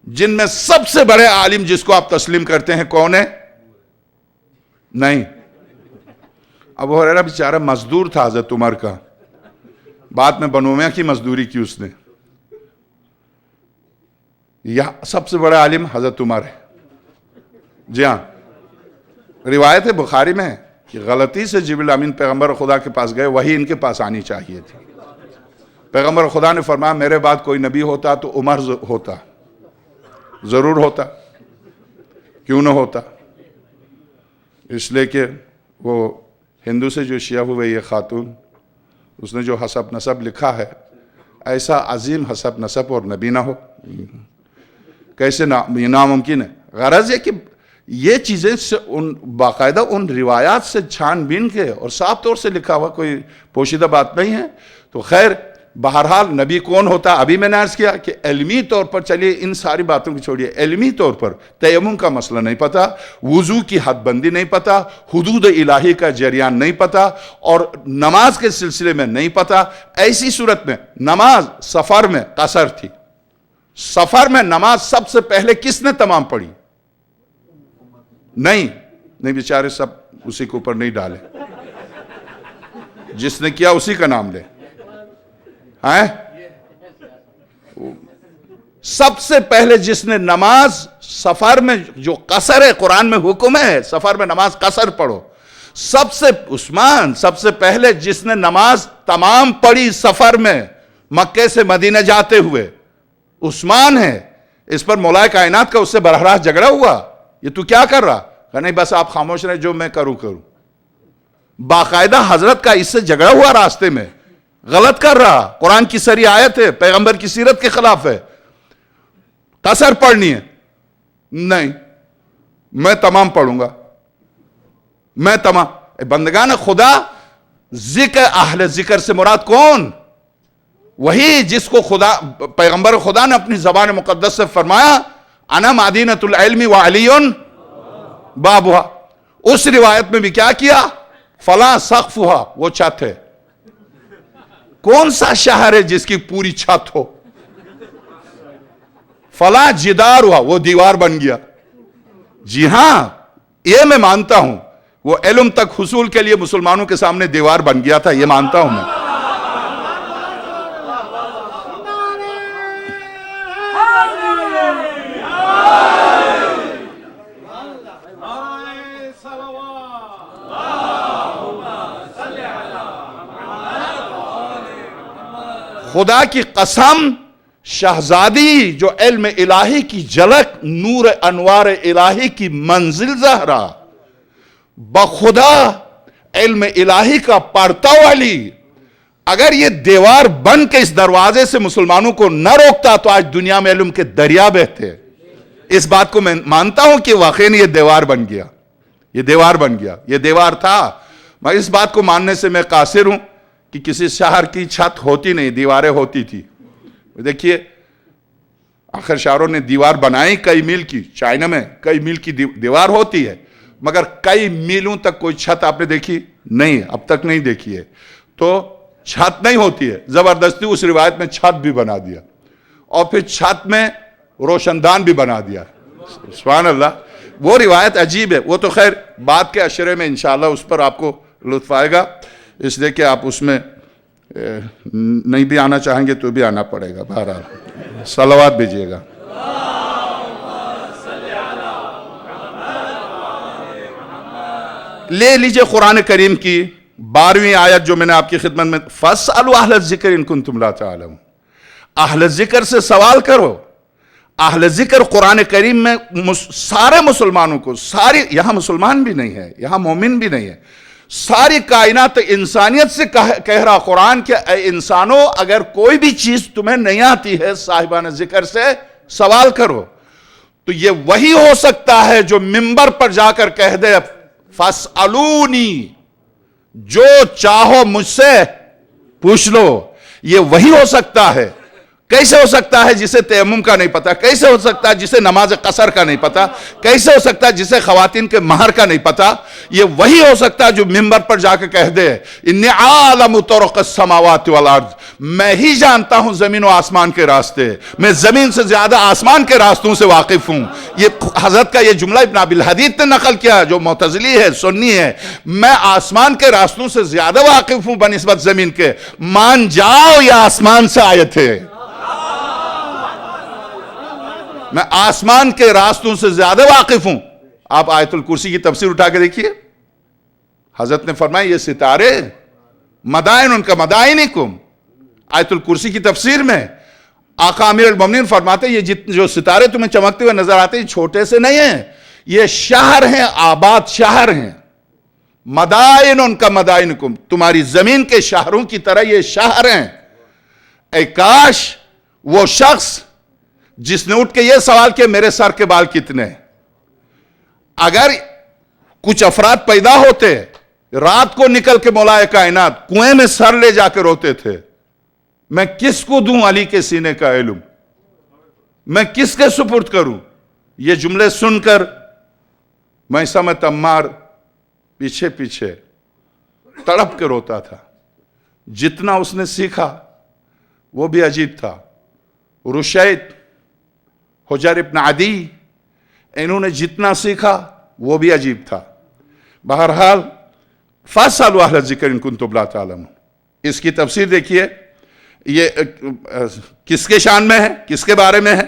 جن میں سب سے بڑے عالم جس کو آپ تسلیم کرتے ہیں کون ہے؟ نہیں، ابو ہریرہ بیچارہ مزدور تھا حضرت عمر کا، بعد میں بنو امیہ کی مزدوری کی اس نے۔ یہ سب سے بڑا عالم حضرت عمر ہے۔ جی ہاں، روایت ہے بخاری میں کہ غلطی سے جبریل امین پیغمبر خدا کے پاس گئے، وہی ان کے پاس آنی چاہیے تھی۔ پیغمبر خدا نے فرمایا میرے بعد کوئی نبی ہوتا تو عمر ہوتا، ضرور ہوتا، کیوں نہ ہوتا؟ اس لیے کہ وہ ہندو سے جو شیعہ ہوئے یہ خاتون، اس نے جو حسب نسب لکھا ہے، ایسا عظیم حسب نسب اور نبی نہ ہو، کیسے ناممکن ہے۔ غرض یہ کہ یہ چیزیں باقاعدہ ان روایات سے چھان بین کے اور صاف طور سے لکھا ہوا، کوئی پوشیدہ بات نہیں ہے۔ تو خیر بہرحال نبی کون ہوتا؟ ابھی میں نے عرض کیا کہ علمی طور پر، چلیے ان ساری باتوں کو چھوڑیے، علمی طور پر تیمم کا مسئلہ نہیں پتا، وضو کی حد بندی نہیں پتا، حدود الہی کا جریان نہیں پتا، اور نماز کے سلسلے میں نہیں پتا۔ ایسی صورت میں نماز سفر میں قصر تھی۔ سفر میں نماز سب سے پہلے کس نے تمام پڑھی؟ نہیں بیچارے سب اسی کے اوپر نہیں ڈالے، جس نے کیا اسی کا نام لے۔ سب سے پہلے جس نے نماز سفر میں، جو قصر ہے قرآن میں حکم ہے سفر میں نماز قصر پڑھو، عثمان سب سے پہلے جس نے نماز تمام پڑھی سفر میں مکے سے مدینہ جاتے ہوئے عثمان ہے۔ اس پر مولا کائنات کا اس سے براہ راست جھگڑا ہوا، یہ تو کیا کر رہا؟ کہ نہیں بس آپ خاموش رہے، جو میں کروں۔ باقاعدہ حضرت کا اس سے جھگڑا ہوا راستے میں، غلط کر رہا، قرآن کی سری آیت ہے، پیغمبر کی سیرت کے خلاف ہے، قصر پڑھنی ہے۔ نہیں میں تمام پڑھوں گا، میں تمام۔ بندگان خدا، ذکر اہل ذکر سے مراد کون؟ وہی جس کو پیغمبر خدا نے اپنی زبان مقدس سے فرمایا انا مدینۃ العلم وعلی بابھا۔ اس روایت میں بھی کیا کیا؟ فلاں سقفھا، وہ چھت ہے۔ کون سا شہر ہے جس کی پوری چھت ہو؟ فلاں جدار ہوا، وہ دیوار بن گیا۔ جی ہاں، یہ میں مانتا ہوں، وہ علم تک حصول کے لیے مسلمانوں کے سامنے دیوار بن گیا تھا، یہ مانتا ہوں میں۔ خدا کی قسم شہزادی جو علم الہی کی جھلک، نور انوار الہی کی منزل زہرا، بخدا علم الہی کا پرتو والی، اگر یہ دیوار بن کے اس دروازے سے مسلمانوں کو نہ روکتا تو آج دنیا میں علم کے دریا بہتے۔ اس بات کو میں مانتا ہوں کہ واقعی یہ دیوار بن گیا، یہ دیوار بن گیا، یہ دیوار تھا، مگر اس بات کو ماننے سے میں قاصر ہوں کہ کسی شہر کی چھت ہوتی نہیں، دیواریں ہوتی تھی۔ دیکھیے آخر شہروں نے دیوار بنائی کئی میل کی، چائنا میں کئی میل کی دیوار ہوتی ہے، مگر کئی میلوں تک کوئی چھت آپ نے دیکھی نہیں، اب تک نہیں دیکھی ہے۔ تو چھت نہیں ہوتی ہے، زبردستی اس روایت میں چھت بھی بنا دیا، اور پھر چھت میں روشن دان بھی بنا دیا۔ سبحان اللہ، وہ روایت عجیب ہے، وہ تو خیر بعد کے اشرے میں انشاءاللہ اس پر آپ کو لطف آئے گا، اس لیے کہ آپ اس میں نہیں بھی آنا چاہیں گے تو بھی آنا پڑے گا۔ بہرحال صلوات بھیجیے گا۔ لے لیجئے قرآن کریم کی 12ویں آیت جو میں نے آپ کی خدمت میں، فَاسْأَلُوا أَهْلَ الذِّكْرِ إِن كُنتُمْ لَا تَعْلَمُونَ، اہل ذکر سے سوال کرو۔ اہل ذکر قرآن کریم میں سارے مسلمانوں کو، ساری، یہاں مسلمان بھی نہیں ہے، یہاں مومن بھی نہیں ہے، ساری کائنات انسانیت سے کہہ رہا قرآن کہ اے انسانوں، اگر کوئی بھی چیز تمہیں نہیں آتی ہے صاحبان ذکر سے سوال کرو۔ تو یہ وہی ہو سکتا ہے جو منبر پر جا کر کہہ دے فَاسْأَلُونِي، جو چاہو مجھ سے پوچھ لو، یہ وہی ہو سکتا ہے۔ کیسے ہو سکتا ہے جسے تیمم کا نہیں پتا؟ کیسے ہو سکتا ہے جسے نماز قصر کا نہیں پتا؟ کیسے ہو سکتا ہے جسے خواتین کے مہر کا نہیں پتا؟ یہ وہی ہو سکتا ہے جو منبر پر جا کے کہہ دے انی عالم طرق السماوات والارض، میں ہی جانتا ہوں زمین و آسمان کے راستے، میں زمین سے زیادہ آسمان کے راستوں سے واقف ہوں۔ یہ حضرت کا یہ جملہ ابن ابی الحدید نے نقل کیا، جو معتزلی ہے، سنی ہے، میں آسمان کے راستوں سے زیادہ واقف ہوں بنسبت زمین کے۔ مان جاؤ یہ آسمان سے آیت ہے، میں آسمان کے راستوں سے زیادہ واقف ہوں۔ آپ آیت الکرسی کی تفسیر اٹھا کے دیکھیے، حضرت نے فرمایا یہ ستارے مدائن ان کا مدائنکم، آیت الکرسی کی تفسیر میں آقا امیر المومنین فرماتے ہیں یہ جو ستارے تمہیں چمکتے ہوئے نظر آتے ہیں چھوٹے سے نہیں ہیں، یہ شہر ہیں، آباد شہر ہیں۔ مدائن ان کا مدائنکم، تمہاری زمین کے شہروں کی طرح یہ شہر ہیں۔ اے کاش وہ شخص جس نے اٹھ کے یہ سوال کہ میرے سر کے بال کتنے، اگر کچھ افراد پیدا ہوتے رات کو نکل کے مولائے کائنات کنویں میں سر لے جا کے روتے تھے، میں کس کو دوں علی کے سینے کا علم، میں کس کے سپرد کروں؟ یہ جملے سن کر میں سمت عمار پیچھے پیچھے تڑپ کے روتا تھا۔ جتنا اس نے سیکھا وہ بھی عجیب تھا۔ رشید، حجر ابن عدی، انہوں نے جتنا سیکھا وہ بھی عجیب تھا۔ بہرحال فَاسْأَلُوا أَهْلَ الذِّكْرِ إِن كُنتُمْ لَا تَعْلَمُونَ، اس کی تفسیر دیکھیے، یہ کس کے شان میں ہے، کس کے بارے میں ہے؟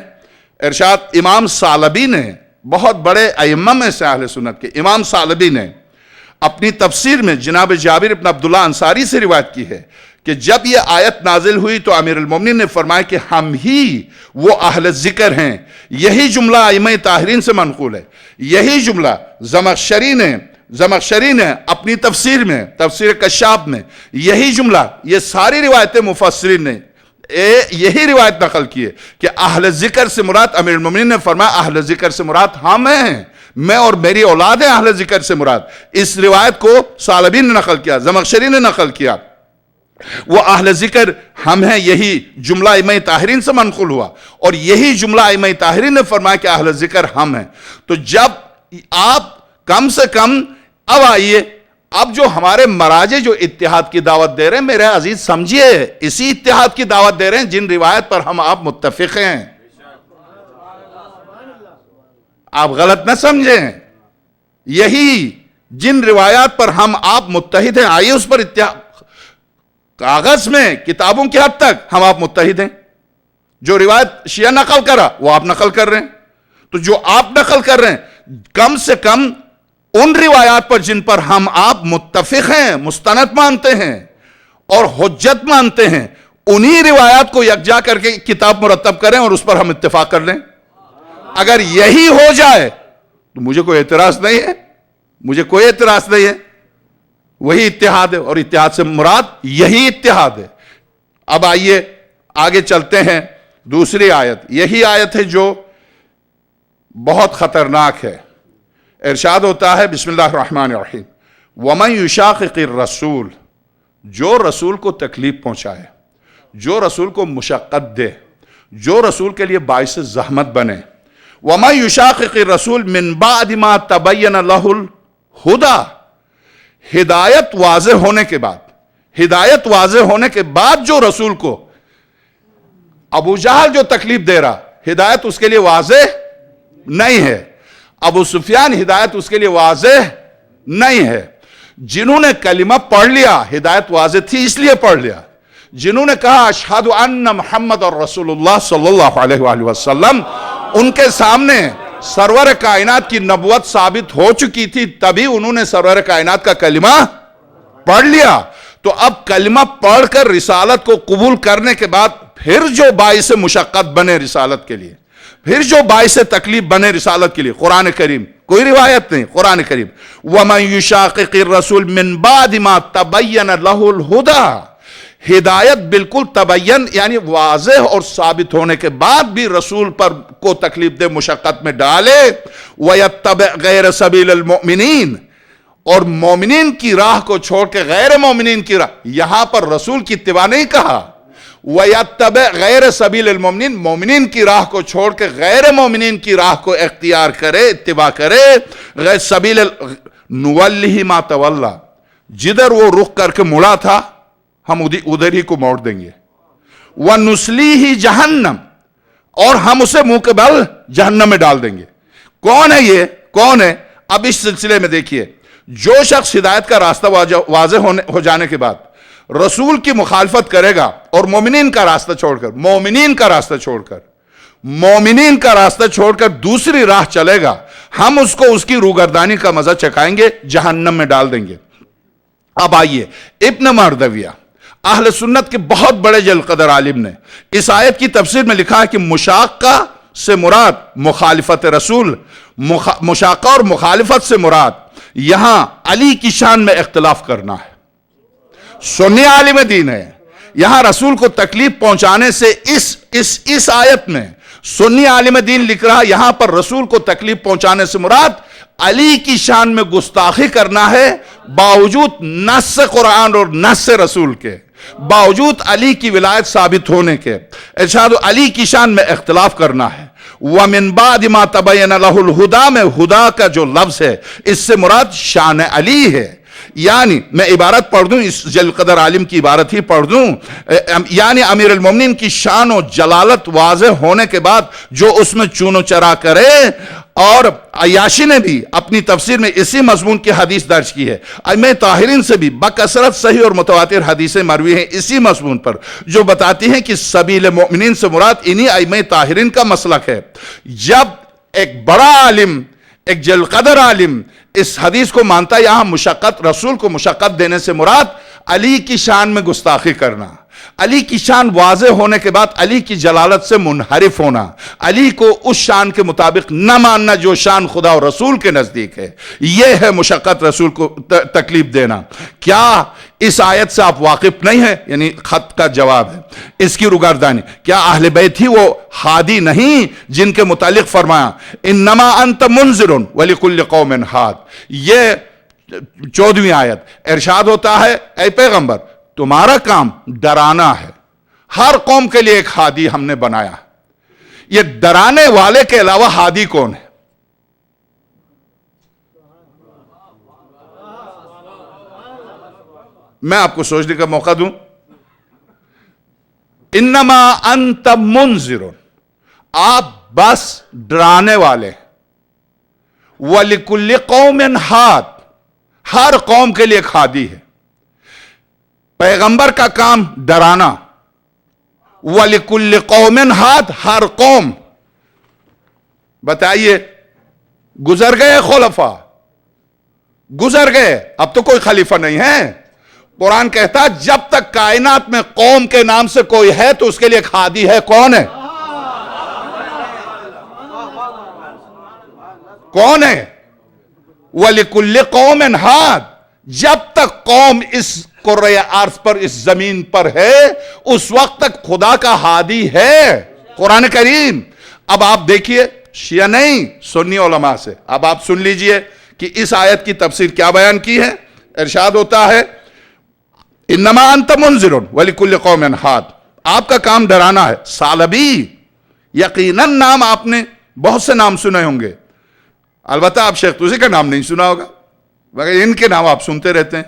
ارشاد امام ثعلبی نے، بہت بڑے ائمہ میں سے اہل سنت کے امام ثعلبی نے اپنی تفسیر میں جناب جابر ابن عبداللہ انصاری سے روایت کی ہے کہ جب یہ آیت نازل ہوئی تو امیر المومنین نے فرمایا کہ ہم ہی وہ اہل ذکر ہیں۔ یہی جملہ ائمہ طاہرین سے منقول ہے، یہی جملہ زمخشری نے اپنی تفسیر میں، تفسیر کشاف میں، یہی جملہ، یہ ساری روایتیں مفسرین نے یہی روایت نقل کی ہے کہ اہل ذکر سے مراد، امیر المومنین نے فرمایا اہل ذکر سے مراد ہم ہیں، میں اور میری اولاد ہیں اہل ذکر سے مراد۔ اس روایت کو ثعلبی نے نقل کیا، زمخشری نے نقل کیا، وہ اہل ذکر ہم ہیں، یہی جملہ ائمہ طاہرین سے منقول ہوا، اور یہی جملہ ائمہ طاہرین نے فرمایا کہ اہل ذکر ہم ہیں۔ تو جب آپ کم سے کم اب آئیے، اب جو ہمارے مراجع جو اتحاد کی دعوت دے رہے ہیں، میرے عزیز سمجھیے، اسی اتحاد کی دعوت دے رہے ہیں جن روایت پر ہم آپ متفق ہیں۔ آپ غلط نہ سمجھیں، یہی جن روایات پر ہم آپ متحد ہیں، آئیے اس پر اتحاد، کاغذ میں کتابوں کی حد تک ہم آپ متحد ہیں۔ جو روایت شیعہ نقل کرا وہ آپ نقل کر رہے ہیں، تو جو آپ نقل کر رہے ہیں کم سے کم ان روایات پر جن پر ہم آپ متفق ہیں، مستند مانتے ہیں اور حجت مانتے ہیں، انہی روایات کو یکجا کر کے کتاب مرتب کریں اور اس پر ہم اتفاق کر لیں. اگر یہی ہو جائے تو مجھے کوئی اعتراض نہیں ہے، مجھے کوئی اعتراض نہیں ہے. وہی اتحاد ہے، اور اتحاد سے مراد یہی اتحاد ہے. اب آئیے آگے چلتے ہیں. دوسری آیت، یہی آیت ہے جو بہت خطرناک ہے. ارشاد ہوتا ہے بسم اللہ الرحمن الرحیم وَمَن يُشَاقِقِ الرَّسُولِ، جو رسول کو تکلیف پہنچائے، جو رسول کو مشقت دے، جو رسول کے لیے باعث زحمت بنے. وَمَن يُشَاقِقِ الرَّسُولِ مِن بَعْدِ مَا تَبَيَّنَ لَهُ الْهُدَى، ہدایت واضح ہونے کے بعد، ہدایت واضح ہونے کے بعد جو رسول کو، ابو جہل جو تکلیف دے رہا، ہدایت اس کے لیے واضح نہیں ہے. ابو سفیان، ہدایت اس کے لیے واضح نہیں ہے. جنہوں نے کلمہ پڑھ لیا، ہدایت واضح تھی اس لیے پڑھ لیا. جنہوں نے کہا اشہد ان محمد رسول اللہ صلی اللہ علیہ وآلہ وسلم، ان کے سامنے سرور کائنات کی نبوت ثابت ہو چکی تھی، تبھی انہوں نے سرور کائنات کا کلمہ پڑھ لیا. تو اب کلمہ پڑھ کر رسالت کو قبول کرنے کے بعد پھر جو باعث مشقت بنے رسالت کے لیے، پھر جو باعث تکلیف بنے رسالت کے لیے، قرآن کریم، کوئی روایت نہیں، قرآن کریم. وَمَن يُشَاقِقِ الرَّسُولِ مِن بَعْدِ مَا تَبَيَّنَ لَهُ الْهُدَى، ہدایت بالکل تبین یعنی واضح اور ثابت ہونے کے بعد بھی رسول پر کو تکلیف دے، مشقت میں ڈالے. وَيَتَّبِعْ غَيْرَ سَبِيلِ الْمُؤْمِنِينَ، اور مومنین کی راہ کو چھوڑ کے غیر مومنین کی راہ، یہاں پر رسول کی اتباع نہیں کہا. وَيَتَّبِعْ غَيْرَ سَبِيلِ الْمُؤْمِنِينَ، مومنین کی راہ کو چھوڑ کے غیر مومنین کی راہ کو اختیار کرے، اتباع کرے. غیر سبیل نُوَلِّهِ مَا تَوَلَّى، جدھر وہ رخ کر کے مڑا تھا ہم ادھر ہی کو موڑ دیں گے. وَنُسْلِيهِ جَهَنَّمْ، اور ہم اسے منہ کے بل جہنم میں ڈال دیں گے. کون ہے یہ؟ کون ہے؟ اب اس سلسلے میں دیکھیے، جو شخص ہدایت کا راستہ واضح ہو جانے کے بعد رسول کی مخالفت کرے گا اور مومنین کا راستہ چھوڑ کر، مومنین کا راستہ چھوڑ کر، مومنین کا راستہ چھوڑ کر دوسری راہ چلے گا، ہم اس کو اس کی روگردانی کا مزہ چکھائیں گے، جہنم میں ڈال دیں گے. اب آئیے، ابن مردویہ اہل سنت کے بہت بڑے جل قدر عالم نے اس آیت کی تفسیر میں لکھا ہے کہ مشاقہ سے مراد مخالفت رسول، مشاقہ اور مخالفت سے مراد یہاں علی کی شان میں اختلاف کرنا ہے. سنی عالم دین ہے، یہاں رسول کو تکلیف پہنچانے سے اس آیت میں سنی عالم دین لکھ رہا یہاں پر رسول کو تکلیف پہنچانے سے مراد علی کی شان میں گستاخی کرنا ہے، باوجود نص قرآن اور نص رسول کے، باوجود علی کی ولایت ثابت ہونے کے. ارشاد علی کی شان میں اختلاف کرنا ہے. وَمِن بَعْدِ مَا تَبَيَّنَ لَهُ الْهُدَى میں ہدا کا جو لفظ ہے اس سے مراد شان علی ہے. یعنی میں عبارت پڑھ دوں، اس جل قدر عالم کی عبارت ہی پڑھ دوں، یعنی امیر المومنین کی شان و جلالت واضح ہونے کے بعد جو اس میں چون و چرا کرے. اور عیاشی نے بھی اپنی تفسیر میں اسی مضمون کی حدیث درج کی ہے. ائمہ طاہرین سے بھی بکثرت صحیح اور متواتر حدیثیں مروی ہیں اسی مضمون پر، جو بتاتی ہیں کہ سبیل مومنین سے مراد انہی ائمہ طاہرین کا مسلک ہے. جب ایک بڑا عالم، ایک جل قدر عالم اس حدیث کو مانتا ہے، یہاں مشقت، رسول کو مشقت دینے سے مراد علی کی شان میں گستاخی کرنا، علی کی شان واضح ہونے کے بعد علی کی جلالت سے منحرف ہونا، علی کو اس شان کے مطابق نہ ماننا جو شان خدا اور رسول کے نزدیک ہے، یہ ہے مشقت، رسول کو تکلیف دینا. کیا اس آیت سے آپ واقف نہیں ہیں؟ یعنی خط کا جواب ہے اس کی روگردانی. کیا اہل بیت ہی وہ ہادی نہیں جن کے متعلق فرمایا انما انت منذر ولکل قوم ہاد؟ یہ 14ویں آیت ارشاد ہوتا ہے اے پیغمبر تمہارا کام ڈرانا ہے، ہر قوم کے لیے ایک ہادی ہم نے بنایا. یہ ڈرانے والے کے علاوہ ہادی کون ہے؟ میں آپ کو سوچنے کا موقع دوں. انما انت منذر، آپ بس ڈرانے والے. وَلِكُلِّ قَوْمٍ ہاد، ہر قوم کے لیے ایک ہادی ہے. پیغمبر کا کام ڈرانا. وَلِكُلِّ قَوْمٍ ہاد، ہر قوم. بتائیے، گزر گئے خلفاء، گزر گئے، اب تو کوئی خلیفہ نہیں ہے. قرآن کہتا ہے جب تک کائنات میں قوم کے نام سے کوئی ہے تو اس کے لیے ایک ہادی ہے. کون ہے؟ کون ہے؟ وَلِكُلِّ قَوْمٍ ہاد. جب تک قوم اس کرۂ ارض پر، اس زمین پر ہے، اس وقت تک خدا کا ہادی ہے قرآن کریم. اب آپ دیکھیے، شیعہ نہیں سنی علماء سے اب آپ سن لیجئے کہ اس آیت کی تفسیر کیا بیان کی ہے. ارشاد ہوتا ہے انما انت منذر ولکل قوم ہاد. آپ کا کام ڈرانا ہے. ثعلبی یقیناً نام آپ نے بہت سے نام سنے ہوں گے، البتہ آپ شیخ طوسی کا نام نہیں سنا ہوگا، مگر ان کے نام آپ سنتے رہتے ہیں.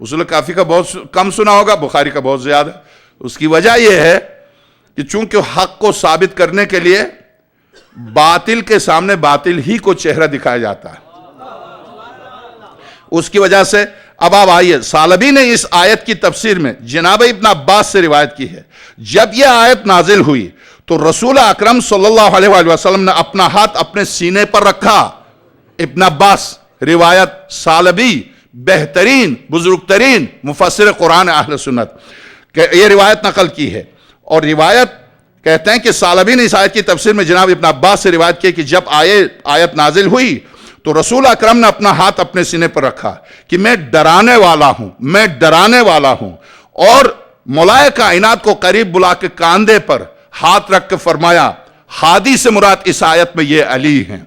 اصول کافی کا بہت کم سنا ہوگا، بخاری کا بہت زیادہ. اس کی وجہ یہ ہے کہ چونکہ حق کو ثابت کرنے کے لیے باطل کے سامنے باطل ہی کو چہرہ دکھایا جاتا ہے. اس کی وجہ سے اب آپ آئیے، ثعلبی نے اس آیت کی تفسیر میں جناب ابن عباس سے روایت کی ہے. جب یہ آیت نازل ہوئی تو رسول اکرم صلی اللہ علیہ وآلہ وسلم نے اپنا ہاتھ اپنے سینے پر رکھا. ابن عباس روایت ثعلبی بہترین بزرگ ترین مفسر قرآن اہل سنت کہ یہ روایت نقل کی ہے. اور روایت کہتے ہیں کہ ثعلبی نے اس آیت کی تفسیر میں جناب ابن عباس سے روایت کی کہ جب آیت نازل ہوئی تو رسول اکرم نے اپنا ہاتھ اپنے سینے پر رکھا کہ میں ڈرانے والا ہوں، میں ڈرانے والا ہوں. اور مولائے کائنات کو قریب بلا کے کاندھے پر ہاتھ رکھ کے فرمایا ہادی سے مراد اس آیت میں یہ علی ہیں.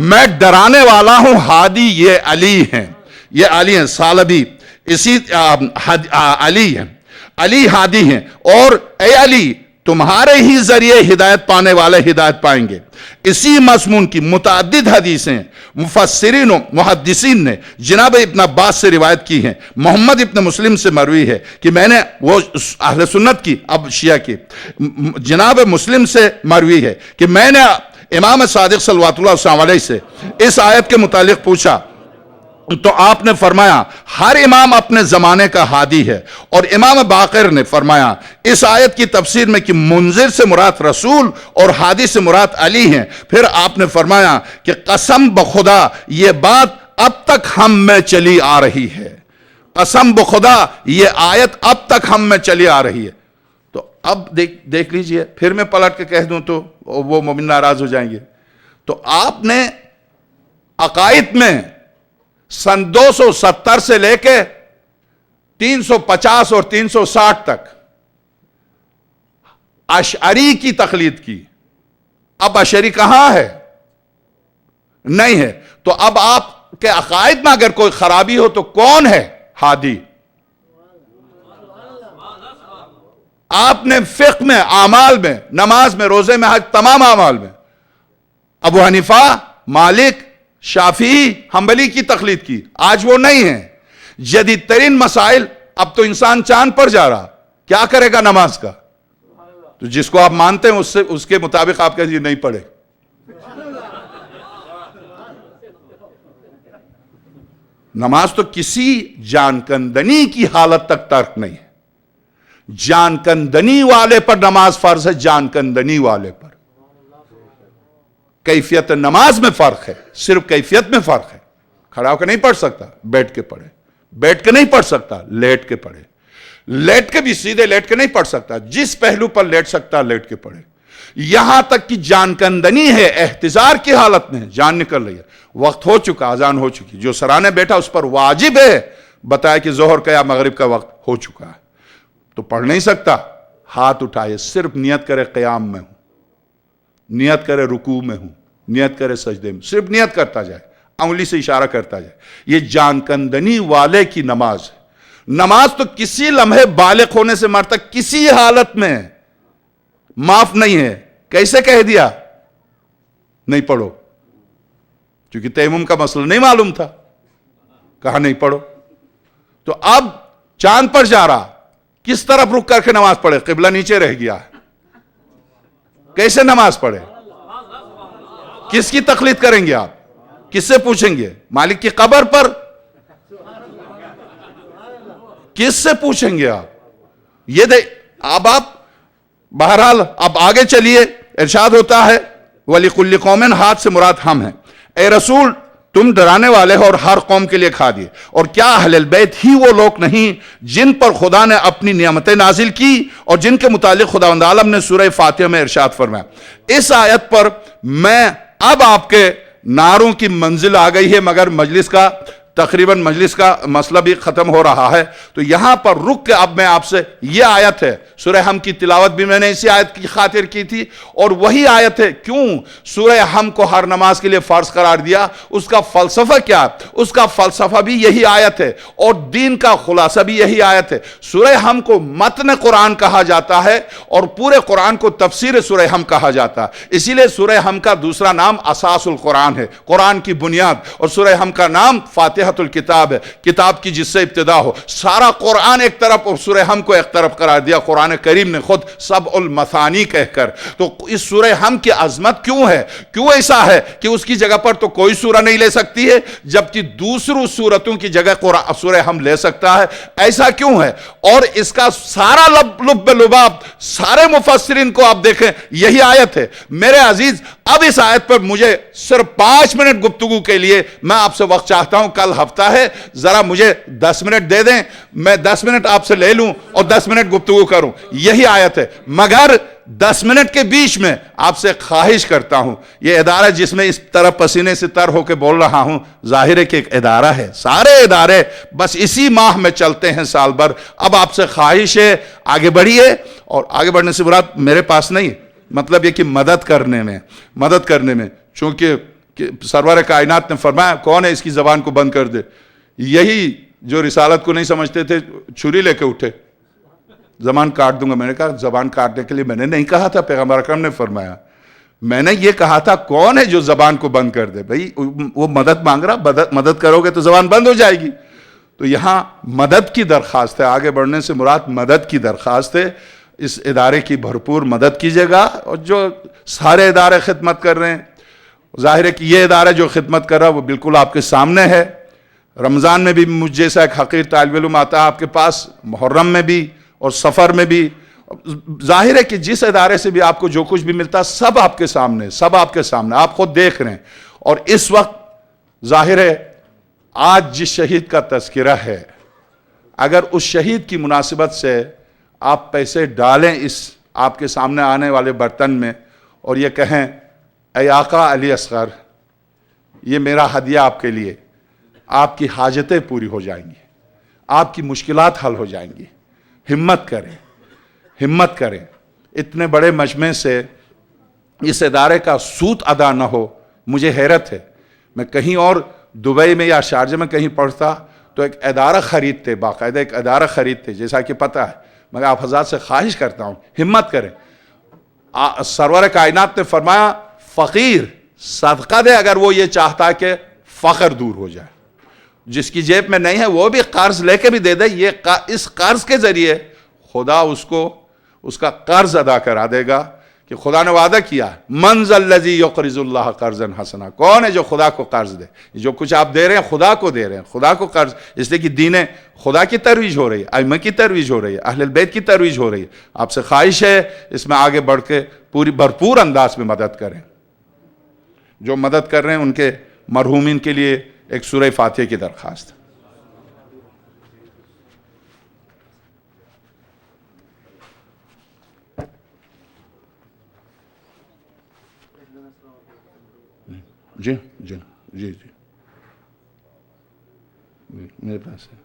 میں ڈرانے والا ہوں، ہادی یہ علی ہیں، یہ علی ہیں. ثعلبی اسی علی ہیں، علی ہادی ہیں. اور اے علی تمہارے ہی ذریعے ہدایت پانے والے ہدایت پائیں گے. اسی مضمون کی متعدد حدیثیں مفسرین و محدثین نے جناب ابن عباس سے روایت کی ہیں. محمد ابن مسلم سے مروی ہے کہ میں نے، وہ اہل سنت کی اب شیعہ کی، جناب مسلم سے مروی ہے کہ میں نے امام صادق صلوات اللہ علیہ سے اس آیت کے متعلق پوچھا تو آپ نے فرمایا ہر امام اپنے زمانے کا ہادی ہے. اور امام باقر نے فرمایا اس آیت کی تفسیر میں کہ منذر سے مراد رسول اور ہادی سے مراد علی ہیں. پھر آپ نے فرمایا کہ قسم بخدا یہ بات اب تک ہم میں چلی آ رہی ہے، قسم بخدا یہ آیت اب تک ہم میں چلی آ رہی ہے. تو اب دیکھ لیجئے، پھر میں پلٹ کے کہہ دوں تو وہ مومن ناراض ہو جائیں گے. تو آپ نے عقائد میں سن 270 سے لے کے 350 اور 360 تک اشعری کی تقلید کی. اب اشعری کہاں ہے؟ نہیں ہے. تو اب آپ کے عقائد میں اگر کوئی خرابی ہو تو کون ہے ہادی؟ آپ نے فقہ میں، اعمال میں، نماز میں، روزے میں، حج، تمام اعمال میں ابو حنیفہ، مالک، شافعی، حنبلی کی تقلید کی. آج وہ نہیں ہیں. جدید ترین مسائل، اب تو انسان چاند پر جا رہا، کیا کرے گا نماز کا؟ تو جس کو آپ مانتے ہیں اس کے مطابق آپ کہتے ہیں نہیں پڑھے. نماز تو کسی جان کندنی کی حالت تک ترک نہیں ہے. جان کندنی والے پر نماز فرض ہے، جان کندنی والے پر. کیفیت نماز میں فرق ہے، صرف کیفیت میں فرق ہے. کھڑا ہو کے نہیں پڑھ سکتا، بیٹھ کے پڑھے. بیٹھ کے نہیں پڑھ سکتا، لیٹ کے پڑھے. لیٹ کے بھی سیدھے لیٹ کے نہیں پڑھ سکتا، جس پہلو پر لیٹ سکتا لیٹ کے پڑھے. یہاں تک کہ جان کندنی ہے، احتضار کی حالت میں جان نکل رہی ہے، وقت ہو چکا، اذان ہو چکی، جو سرانے بیٹھا اس پر واجب ہے بتایا کہ ظہر کا یا مغرب کا وقت ہو چکا ہے، تو پڑھ نہیں سکتا. ہاتھ اٹھائے، صرف نیت کرے قیام میں ہوں، نیت کرے رکوع میں ہوں، نیت کرے سجدے میں، صرف نیت کرتا جائے، انگلی سے اشارہ کرتا جائے. یہ جان کندنی والے کی نماز ہے. نماز تو کسی لمحے بالغ ہونے سے مرتا کسی حالت میں معاف نہیں ہے. کیسے کہہ دیا نہیں پڑھو؟ کیونکہ تیمم کا مسئلہ نہیں معلوم تھا، کہا نہیں پڑھو. تو اب چاند پر جا رہا، کس طرف رک کر کے نماز پڑھے؟ قبلہ نیچے رہ گیا، کیسے نماز پڑھے؟ کس کی تقلید کریں گے آپ؟ کس سے پوچھیں گے؟ مالک کی قبر پر؟ کس سے پوچھیں گے آپ؟ یہ اب آپ بہرحال اب آگے چلیے. ارشاد ہوتا ہے وَلِكُلِّ قَوْمٍ ہاتھ سے مراد ہم ہیں. اے رسول تم ڈرانے والے ہو اور ہر قوم کے لیے کھا دیے. اور کیا اہل البیت ہی وہ لوگ نہیں جن پر خدا نے اپنی نعمتیں نازل کی اور جن کے متعلق خداوند عالم نے سورہ فاتحہ میں ارشاد فرمایا. اس آیت پر میں اب آپ کے نعروں کی منزل آ گئی ہے، مگر تقریباً مجلس کا مسئلہ بھی ختم ہو رہا ہے. تو یہاں پر رک کے اب میں آپ سے، یہ آیت ہے سورہ حم کی تلاوت بھی میں نے اسی آیت کی خاطر کی تھی، اور وہی آیت ہے کیوں سورہ حم کو ہر نماز کے لیے فرض قرار دیا، اس کا فلسفہ کیا؟ اس کا فلسفہ بھی یہی آیت ہے اور دین کا خلاصہ بھی یہی آیت ہے. سورہ حم کو متن قرآن کہا جاتا ہے اور پورے قرآن کو تفسیر سورہ حم کہا جاتا ہے. اسی لیے سورہ حم کا دوسرا نام اساس القرآن ہے، قرآن کی بنیاد، اور سورہ حم کا نام فاتحۃ الکتاب ہے، کتاب کی جس سے ابتدا ہو. سارا قرآن ایک طرف اور سورہ حم کو ایک طرف قرار دیا قرآن کریم نے خود سبع المثانی کہہ کر. تو اس سورہ حم کی عظمت کیوں ہے؟ کیوں ایسا ہے کہ اس کی جگہ پر تو کوئی سورہ نہیں لے سکتی ہے جبکہ دوسروں سورتوں کی جگہ سورہ حم لے سکتا ہے؟ ایسا کیوں ہے؟ اور اس کا سارا لب لباب سارے مفسرین کو آپ دیکھیں یہی آیت ہے. میرے عزیز اب اس آیت پر مجھے صرف 5 منٹ گفتگو کے لیے میں آپ سے وقت چاہتا ہوں. کل ہفتہ ہے، ذرا مجھے 10 منٹ دے دیں، میں 10 منٹ آپ سے لے لوں اور 10 منٹ گفتگو کروں. یہی آیت ہے. مگر 10 منٹ کے بیچ میں آپ سے خواہش کرتا ہوں، یہ ادارہ جس میں اس طرح پسینے سے تر ہو کے بول رہا ہوں، ظاہر ہے کہ ایک ادارہ ہے، سارے ادارے بس اسی ماہ میں چلتے ہیں سال بھر. اب آپ سے خواہش ہے آگے بڑھیے، اور آگے بڑھنے سے مراد میرے پاس نہیں، مطلب یہ کہ مدد کرنے میں چونکہ سرور کائنات نے فرمایا کون ہے اس کی زبان کو بند کر دے. یہی جو رسالت کو نہیں سمجھتے تھے چھری لے کے اٹھے، زبان کاٹ دوں گا. میں نے کہا زبان کاٹنے کے لیے میں نے نہیں کہا تھا، پیغمبر اکرم نے فرمایا. میں نے یہ کہا تھا کون ہے جو زبان کو بند کر دے. بھئی وہ مدد مانگ رہا، مدد کرو گے تو زبان بند ہو جائے گی. تو یہاں مدد کی درخواست ہے، آگے بڑھنے سے مراد مدد کی درخواست ہے. اس ادارے کی بھرپور مدد کیجیے گا، اور جو سارے ادارے خدمت کر رہے ہیں، ظاہر ہے کہ یہ ادارہ جو خدمت کر رہا ہے وہ بالکل آپ کے سامنے ہے. رمضان میں بھی مجھ جیسا ایک حقیر طالب علم آتا ہے آپ کے پاس، محرم میں بھی اور سفر میں بھی. ظاہر ہے کہ جس ادارے سے بھی آپ کو جو کچھ بھی ملتا سب آپ کے سامنے آپ خود دیکھ رہے ہیں. اور اس وقت ظاہر ہے آج جس شہید کا تذکرہ ہے، اگر اس شہید کی مناسبت سے آپ پیسے ڈالیں اس آپ کے سامنے آنے والے برتن میں اور یہ کہیں اے آقا علی اصغر، یہ میرا ہدیہ آپ کے لیے، آپ کی حاجتیں پوری ہو جائیں گی، آپ کی مشکلات حل ہو جائیں گی. ہمت کریں. اتنے بڑے مجمع سے اس ادارے کا سود ادا نہ ہو، مجھے حیرت ہے. میں کہیں اور دبئی میں یا شارجہ میں کہیں پڑھتا تو ایک ادارہ خریدتے، باقاعدہ ایک ادارہ خریدتے، جیسا کہ پتہ ہے. مگر آپ حضرات سے خواہش کرتا ہوں ہمت کریں. سرور کائنات نے فرمایا فقیر صدقہ دے اگر وہ یہ چاہتا ہے کہ فقر دور ہو جائے. جس کی جیب میں نہیں ہے وہ بھی قرض لے کے بھی دے دے. اس قرض کے ذریعے خدا اس کا قرض ادا کرا دے گا، کہ خدا نے وعدہ کیا من ذا الذی یقرض اللہ قرضا حسنا. کون ہے جو خدا کو قرض دے؟ جو کچھ آپ دے رہے ہیں خدا کو دے رہے ہیں، خدا کو قرض. اس لیے کہ دین خدا کی ترویج ہو رہی ہے، ائمہ کی ترویج ہو رہی ہے، اہل البیت کی ترویج ہو رہی ہے. آپ سے خواہش ہے اس میں آگے بڑھ کے پوری بھرپور انداز میں مدد کریں. جو مدد کر رہے ہیں ان کے مرحومین کے لیے ایک سورہ فاتحہ کی درخواست. جی میرے پاس ہے.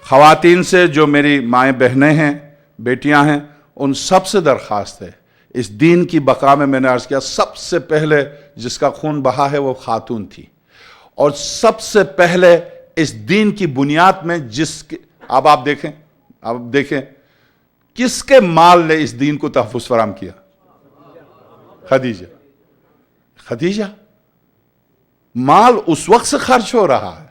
خواتین سے جو میری مائیں بہنیں ہیں، بیٹیاں ہیں، ان سب سے درخواست ہے، اس دین کی بقا میں نے عرض کیا سب سے پہلے جس کا خون بہا ہے وہ خاتون تھی، اور سب سے پہلے اس دین کی بنیاد میں اب آپ دیکھیں کس کے مال نے اس دین کو تحفظ فراہم کیا؟ خدیجہ. مال اس وقت سے خرچ ہو رہا ہے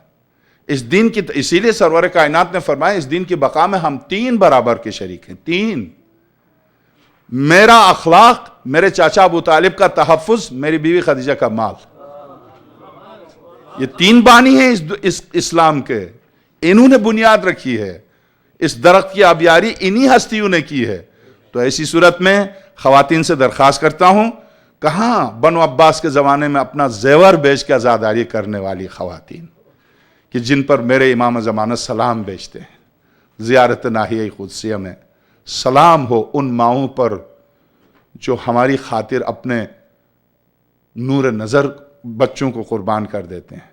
اس دین کی. اسی لیے سرور کائنات نے فرمایا اس دین کی بقا میں ہم 3 برابر کے شریک ہیں. 3. میرا اخلاق، میرے چاچا ابو طالب کا تحفظ، میری بیوی خدیجہ کا مال. یہ 3 بانی ہیں اس اسلام کے. انہوں نے بنیاد رکھی ہے. اس درخت کی آبیاری انہی ہستیوں نے کی ہے. تو ایسی صورت میں خواتین سے درخواست کرتا ہوں، کہاں بنو عباس کے زمانے میں اپنا زیور بیچ کے عزاداری کرنے والی خواتین کہ جن پر میرے امام زمانہ سلام بیچتے ہیں. زیارت ناحیہ قدسیہ میں سلام ہو ان ماؤں پر جو ہماری خاطر اپنے نور نظر بچوں کو قربان کر دیتے ہیں.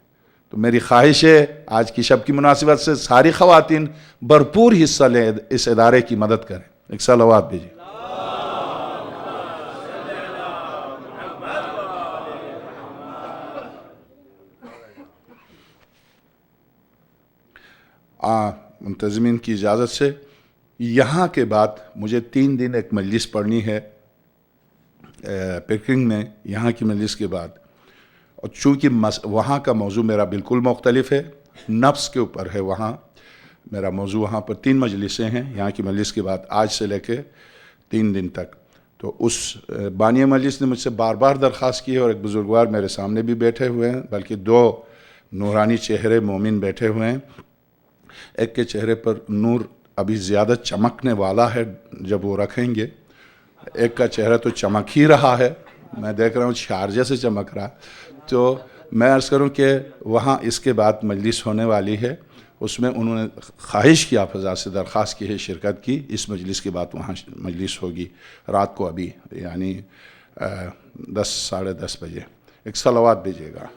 تو میری خواہش ہے آج کی شب کی مناسبت سے ساری خواتین بھرپور حصہ لیں، اس ادارے کی مدد کریں. ایک صلوات بھیجیے. منتظمین کی اجازت سے یہاں کے بعد مجھے 3 دن ایک مجلس پڑھنی ہے پیکرنگ میں. یہاں کی مجلس کے بعد، اور چونکہ وہاں کا موضوع میرا بالکل مختلف ہے، نفس کے اوپر ہے وہاں میرا موضوع. وہاں پر 3 مجلسیں ہیں یہاں کی مجلس کے بعد، آج سے لے کے 3 دن تک. تو اس بانی مجلس نے مجھ سے بار بار درخواست کی ہے، اور ایک بزرگوار میرے سامنے بھی بیٹھے ہوئے ہیں، بلکہ 2 نورانی چہرے مومن بیٹھے ہوئے ہیں. ایک کے چہرے پر نور ابھی زیادہ چمکنے والا ہے جب وہ رکھیں گے، ایک کا چہرہ تو چمک ہی رہا ہے، میں دیکھ رہا ہوں شارجہ سے چمک رہا. تو میں عرض کروں کہ وہاں اس کے بعد مجلس ہونے والی ہے، اس میں انہوں نے خواہش کی، آپ حضرات سے درخواست کی ہے شرکت کی. اس مجلس کے بعد وہاں مجلس ہوگی رات کو، ابھی یعنی 10 ساڑھے 10 بجے. ایک صلوات بھیجیے گا.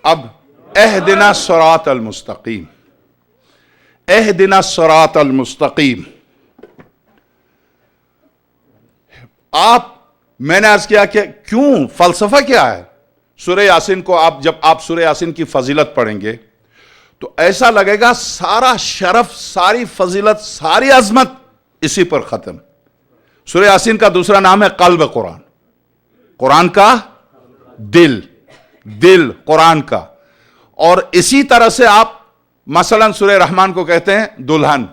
اب اہدنا الصراط المستقیم، اہدنا الصراط المستقیم. میں نے عرض کیا کہ کیوں، فلسفہ کیا ہے؟ سورہ یاسین کو جب آپ سورہ یاسین کی فضیلت پڑھیں گے تو ایسا لگے گا سارا شرف، ساری فضیلت، ساری عظمت اسی پر ختم. سورہ یاسین کا دوسرا نام ہے قلب قرآن. قرآن کا دل قرآن کا. اور اسی طرح سے آپ مثلا سورہ رحمان کو کہتے ہیں دلہن.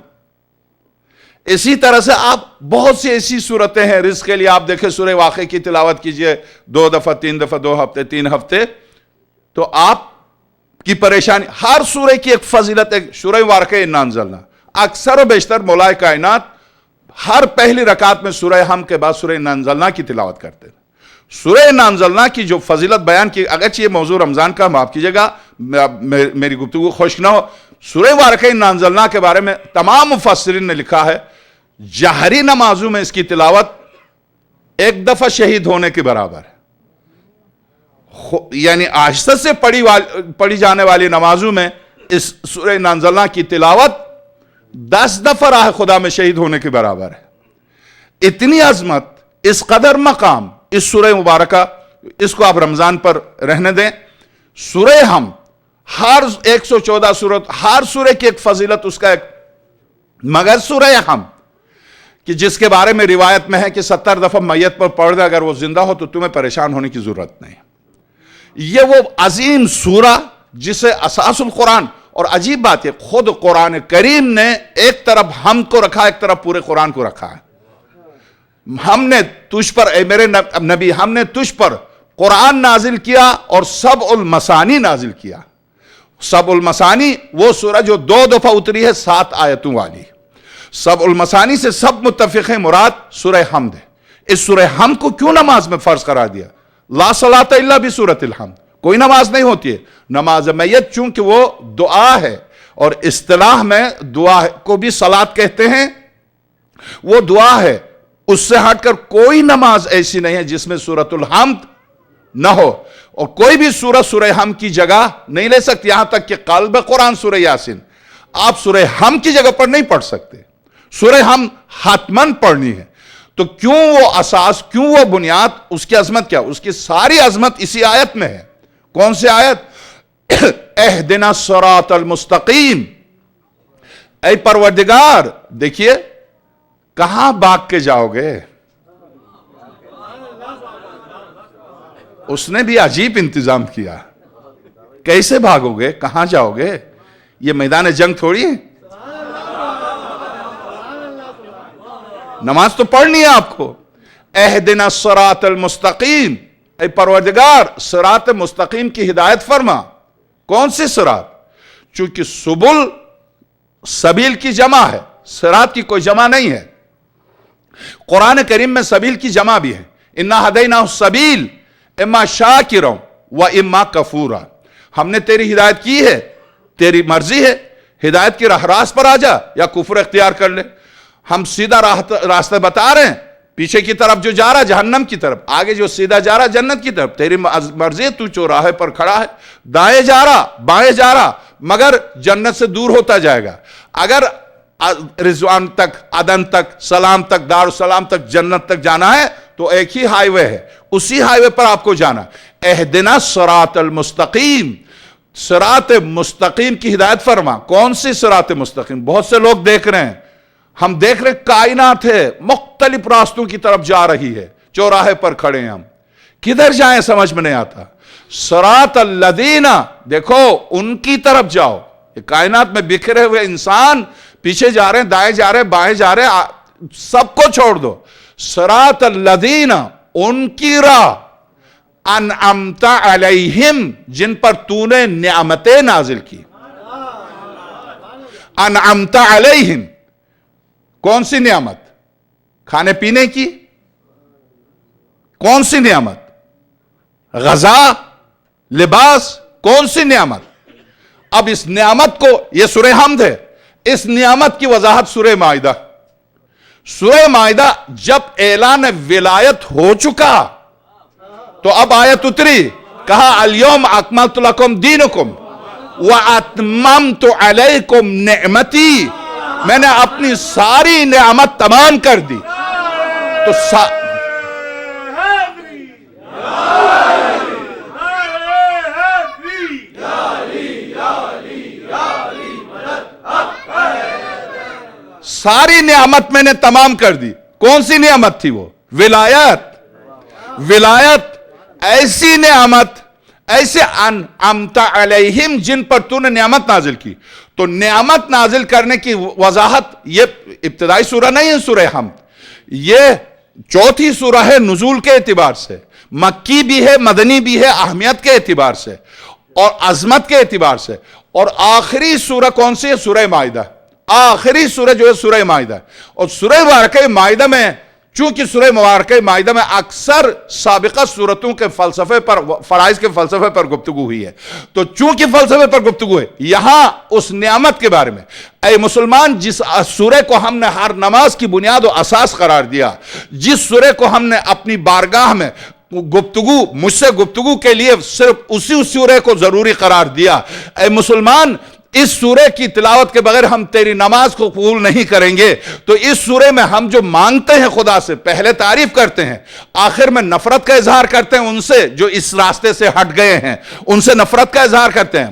اسی طرح سے آپ بہت سی ایسی صورتیں ہیں رزق کے لیے. آپ دیکھیں سورہ واقعہ کی تلاوت کیجئے 2 دفعہ 3 دفعہ 2 ہفتے 3 ہفتے، تو آپ کی پریشانی، ہر سورہ کی ایک فضیلت. ایک سورہ واقعہ انا انزلنا، اکثر و بیشتر مولائے کائنات ہر پہلی رکعت میں سورہ ہم کے بعد سورہ انا انزلنا کی تلاوت کرتے ہیں. سورہ انا انزلنا کی جو فضیلت بیان کی، اگرچہ یہ موضوع رمضان کا، معاف کیجئے گا میری گفتگو خوش نہ ہو، سورہ واقعہ انا انزلنا کے بارے میں تمام مفسرین نے لکھا ہے جہری نمازوں میں اس کی تلاوت 1 دفعہ شہید ہونے کے برابر ہے. یعنی آہستہ سے پڑھی جانے والی نمازوں میں اس سورہ انا انزلنا کی تلاوت 10 دفعہ راہ خدا میں شہید ہونے کے برابر ہے. اتنی عظمت، اس قدر مقام اس سورہ مبارکہ، اس کو آپ رمضان پر رہنے دیں. سورہ ہم، ہر 114 سورت، ہر سورہ کی ایک فضیلت، اس کا ایک. مگر سورہ ہم کہ جس کے بارے میں روایت میں ہے کہ 70 دفعہ میت پر پڑھ دے اگر وہ زندہ ہو تو تمہیں پریشان ہونے کی ضرورت نہیں. یہ وہ عظیم سورہ جسے اساس القرآن. اور عجیب بات ہے، خود قرآن کریم نے ایک طرف ہم کو رکھا، ایک طرف پورے قرآن کو رکھا ہے. ہم نے تجھ پر، اے میرے نبی، ہم نے تجھ پر قرآن نازل کیا اور سبع المثانی نازل کیا. سبع المثانی وہ سورہ جو 2 دفعہ اتری ہے 7 آیتوں والی. سبع المثانی سے سب متفق ہیں مراد سورہ حمد ہے. اس سورہ حمد کو کیوں نماز میں فرض قرار دیا؟ لا صلاۃ الا بسورۃ الحمد، کوئی نماز نہیں ہوتی ہے. نماز میت چونکہ وہ دعا ہے، اور اصطلاح میں دعا کو بھی صلاۃ کہتے ہیں، وہ دعا ہے. اس سے ہٹ کر کوئی نماز ایسی نہیں ہے جس میں سورۃ الحمد نہ ہو، اور کوئی بھی سورہ حمد کی جگہ نہیں لے سکتی. یہاں تک کہ قلب قرآن سورہ یاسین آپ سورہ حمد کی جگہ پر نہیں پڑھ سکتے. سورہ حمد حتماً پڑھنی ہے. تو کیوں وہ اساس، کیوں وہ بنیاد، اس کی عظمت کیا؟ اس کی ساری عظمت اسی آیت میں ہے۔ کون سی آیت؟ اہدنا الصراط المستقیم، اے پروردگار، دیکھیے کہاں بھاگ کے جاؤ گے؟ اس نے بھی عجیب انتظام کیا، کیسے بھاگو گے؟ کہاں جاؤ گے؟ یہ میدان جنگ تھوڑی ہے، نماز تو پڑھنی ہے آپ کو۔ اہدنا الصراط المستقیم، اے پروردگار صراط مستقیم کی ہدایت فرما۔ کون سی صراط؟ چونکہ سبل سبیل کی جمع ہے، صراط کی کوئی جمع نہیں ہے۔ قرآن کریم میں سبیل کی جمع بھی ہے، انا ہدیناہ السبیل اما شاکرا و اما کفورا۔ ہم نے تیری ہدایت کی ہے، تیری مرضی ہے، ہدایت کی راہ راست پر آ جا یا کفر اختیار کر لے۔ ہم سیدھا راستہ بتا رہے ہیں، پیچھے کی طرف جو جا رہا جہنم کی طرف، آگے جو سیدھا جا رہا جنت کی طرف، تیری مرضی ہے، تو چوراہے پر کھڑا ہے، دائیں جا رہا بائیں جا رہا، مگر جنت سے دور ہوتا جائے گا۔ اگر رضوان تک، عدن تک، سلام تک، دار السلام تک، جنت تک جانا ہے تو ایک ہی ہائی وے ہے، اسی ہائی وے پر آپ کو جانا۔ اہدنا الصراط المستقیم، صراط مستقیم کی ہدایت فرما۔ کون سی صراط مستقیم؟ بہت سے لوگ دیکھ رہے ہیں، ہم دیکھ رہے ہیں کائنات ہے مختلف راستوں کی طرف جا رہی ہے، چوراہے پر کھڑے ہیں، ہم کدھر جائیں سمجھ میں نہیں آتا۔ صراط الذین، دیکھو ان کی طرف جاؤ۔ یہ کائنات میں بکھرے ہوئے انسان پیچھے جا رہے ہیں، دائیں جا رہے ہیں، بائیں جا رہے ہیں، سب کو چھوڑ دو۔ صراط الذین، ان کی راہ، انعمت علیہم، جن پر تو نے نعمتیں نازل کی۔ انعمت علیہم، کون سی نعمت؟ کھانے پینے کی؟ کون سی نعمت؟ غذا، لباس، کون سی نعمت؟ اب اس نعمت کو، یہ سورہ حمد ہے، اس نعمت کی وضاحت سورہ مائدہ۔ سورہ مائدہ جب اعلان ولایت ہو چکا تو اب آیت اتری، کہا الیوم اکملت لکم دینکم واتممت علیکم نعمتی، میں نے اپنی ساری نعمت تمام کر دی۔ تو ساری نعمت میں نے تمام کر دی۔ کون سی نعمت تھی وہ؟ ولایت۔ ولایت ایسی نعمت، ایسے انعمت علیہم، جن پر تو نے نعمت نازل کی۔ تو نعمت نازل کرنے کی وضاحت، یہ ابتدائی سورہ نہیں ہے سورہ حمد، یہ چوتھی سورہ ہے نزول کے اعتبار سے، مکی بھی ہے، مدنی بھی ہے، اہمیت کے اعتبار سے اور عظمت کے اعتبار سے۔ اور آخری سورہ کون سی ہے؟ سورہ مائدہ۔ آخری سورہ جو ہے سورہ مائدہ، اور سورہ مبارکہ مائدہ میں، چونکہ سورہ مبارکہ مائدہ میں اکثر سابقہ سورتوں کے فلسفے پر، فرائض کے فلسفے پر گفتگو ہوئی ہے، تو چونکہ فلسفے پر گفتگو ہے، یہاں اس نعمت کے بارے میں، اے مسلمان، جس سورہ کو ہم نے ہر نماز کی بنیاد و اساس قرار دیا، جس سورہ کو ہم نے اپنی بارگاہ میں گفتگو، مجھ سے گفتگو کے لیے صرف اسی سورہ کو ضروری قرار دیا، اے مسلمان، اس سورہ کی تلاوت کے بغیر ہم تیری نماز کو قبول نہیں کریں گے۔ تو اس سورہ میں ہم جو مانگتے ہیں خدا سے، پہلے تعریف کرتے ہیں، آخر میں نفرت کا اظہار کرتے ہیں ان سے جو اس راستے سے ہٹ گئے ہیں، ان سے نفرت کا اظہار کرتے ہیں۔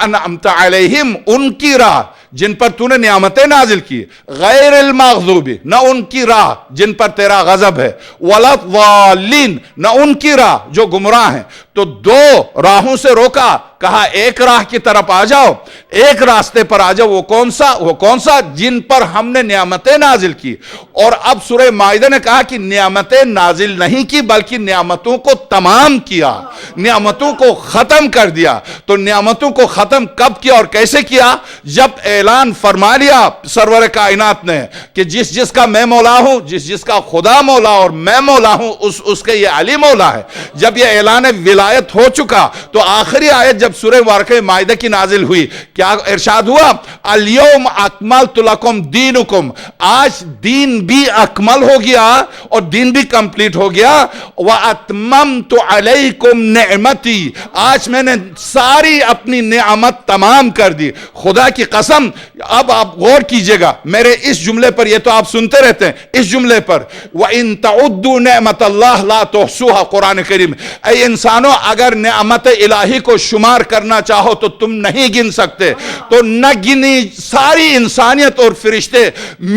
انعمت علیہم، ان کی راہ جن پر تو نے نعمتیں نازل کی، غیر المغضوب، نہ ان کی راہ جن پر تیرا غضب ہے، ولا الضالین، نہ ان کی راہ جو گمراہ ہیں۔ تو دو راہوں سے روکا، کہا ایک راہ کی طرف آ جاؤ، ایک راستے پر آ جاؤ۔ وہ کون سا؟ جن پر ہم نے نعمتیں نازل کی۔ اور اب سورہ مائدہ نے کہا کہ نعمتیں نازل نہیں کی بلکہ نعمتوں کو تمام کیا، نعمتوں کو ختم کر دیا۔ تو نعمتوں کو ختم کب کیا اور کیسے کیا؟ جب اعلان فرما لیا سرور کائنات نے کہ جس کا میں مولا ہوں، جس کا خدا مولا اور میں مولا ہوں، اس کے یہ علی مولا ہے۔ جب یہ اعلان ولایت ہو چکا تو آخری آیت جب جب سورہ واقعہ مائدہ کی نازل ہوئی کیا ارشاد ہوا؟ الیوم اکملت لکم دینکم، آج دین بھی اکمل ہو گیا اور دین بھی کمپلیٹ ہو گیا، واتممت علیکم نعمتی، آج میں نے ساری اپنی نعمت تمام کر دی۔ خدا کی قسم، اب آپ غور کیجئے گا میرے اس جملے پر، یہ تو آپ سنتے رہتے ہیں اس جملے پر، وَإِن تَعُدُّوا نِعْمَةَ اللَّهِ لَا تُحْصُوهَا، قرآن کریم، اے انسانوں اگر نعمت الہی کو شمار کرنا چاہو تو تم نہیں گن سکتے، تو نہ گنی ساری انسانیت اور فرشتے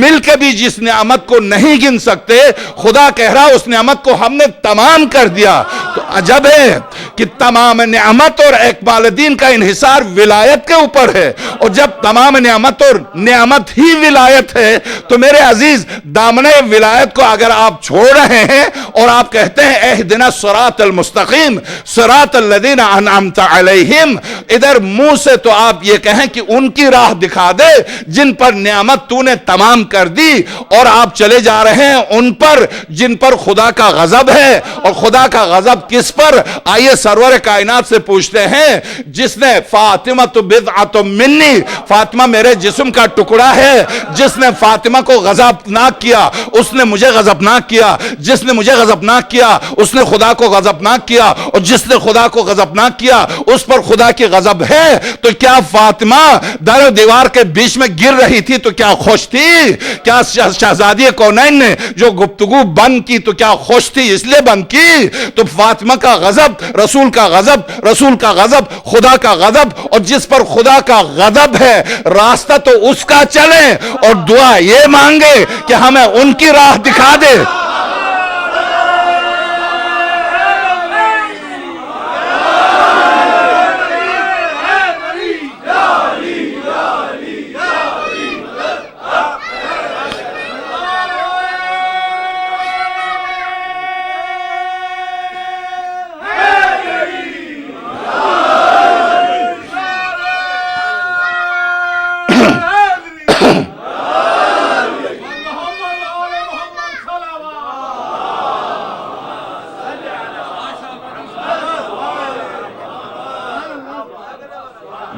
مل کے بھی جس نعمت کو نہیں گن سکتے، خدا کہہ رہا اس نعمت کو ہم نے تمام کر دیا۔ تو عجب ہے کہ تمام نعمت اور اکمال دین کا انحصار ولایت کے اوپر ہے، اور جب تمام نعمت اور نعمت ہی ولایت ہے تو میرے عزیز دامن ولایت کو اگر آپ چھوڑ رہے ہیں اور آپ کہتے ہیں اہدنا الصراط المستقیم صراط الذین انعمت علیہم، ادھر منہ سے تو آپ یہ کہیں کہ ان کی راہ دکھا دے جن پر نعمت تو نے تمام کر دی، اور آپ چلے جا رہے ہیں ان پر جن پر خدا کا غضب ہے۔ اور خدا کا غضب کس پر؟ آئیے سرور کائنات سے پوچھتے ہیں، جس نے فاطمہ تو بضعۃ منی، فاطمہ میرے جسم کا ٹکڑا ہے، جس نے فاطمہ کو غضبناک کیا اس نے مجھے غضبناک کیا، جس نے مجھے غضبناک کیا اس نے خدا کو غضبناک کیا، اور جس نے خدا کو غضبناک کیا اس پر خدا کی غضب ہے۔ تو کیا فاطمہ در و دیوار کے بیچ میں گر رہی تھی تو کیا خوش تھی؟ کیا شہزادی کونین نے جو گفتگو بند کی تو کیا خوش تھی اس لیے بند کی؟ تو فاطمہ کا غضب، رسول کا غضب، رسول کا غضب، خدا کا غضب، اور جس پر خدا کا غضب ہے راستہ تو اس کا چلیں اور دعا یہ مانگے کہ ہمیں ان کی راہ دکھا دے۔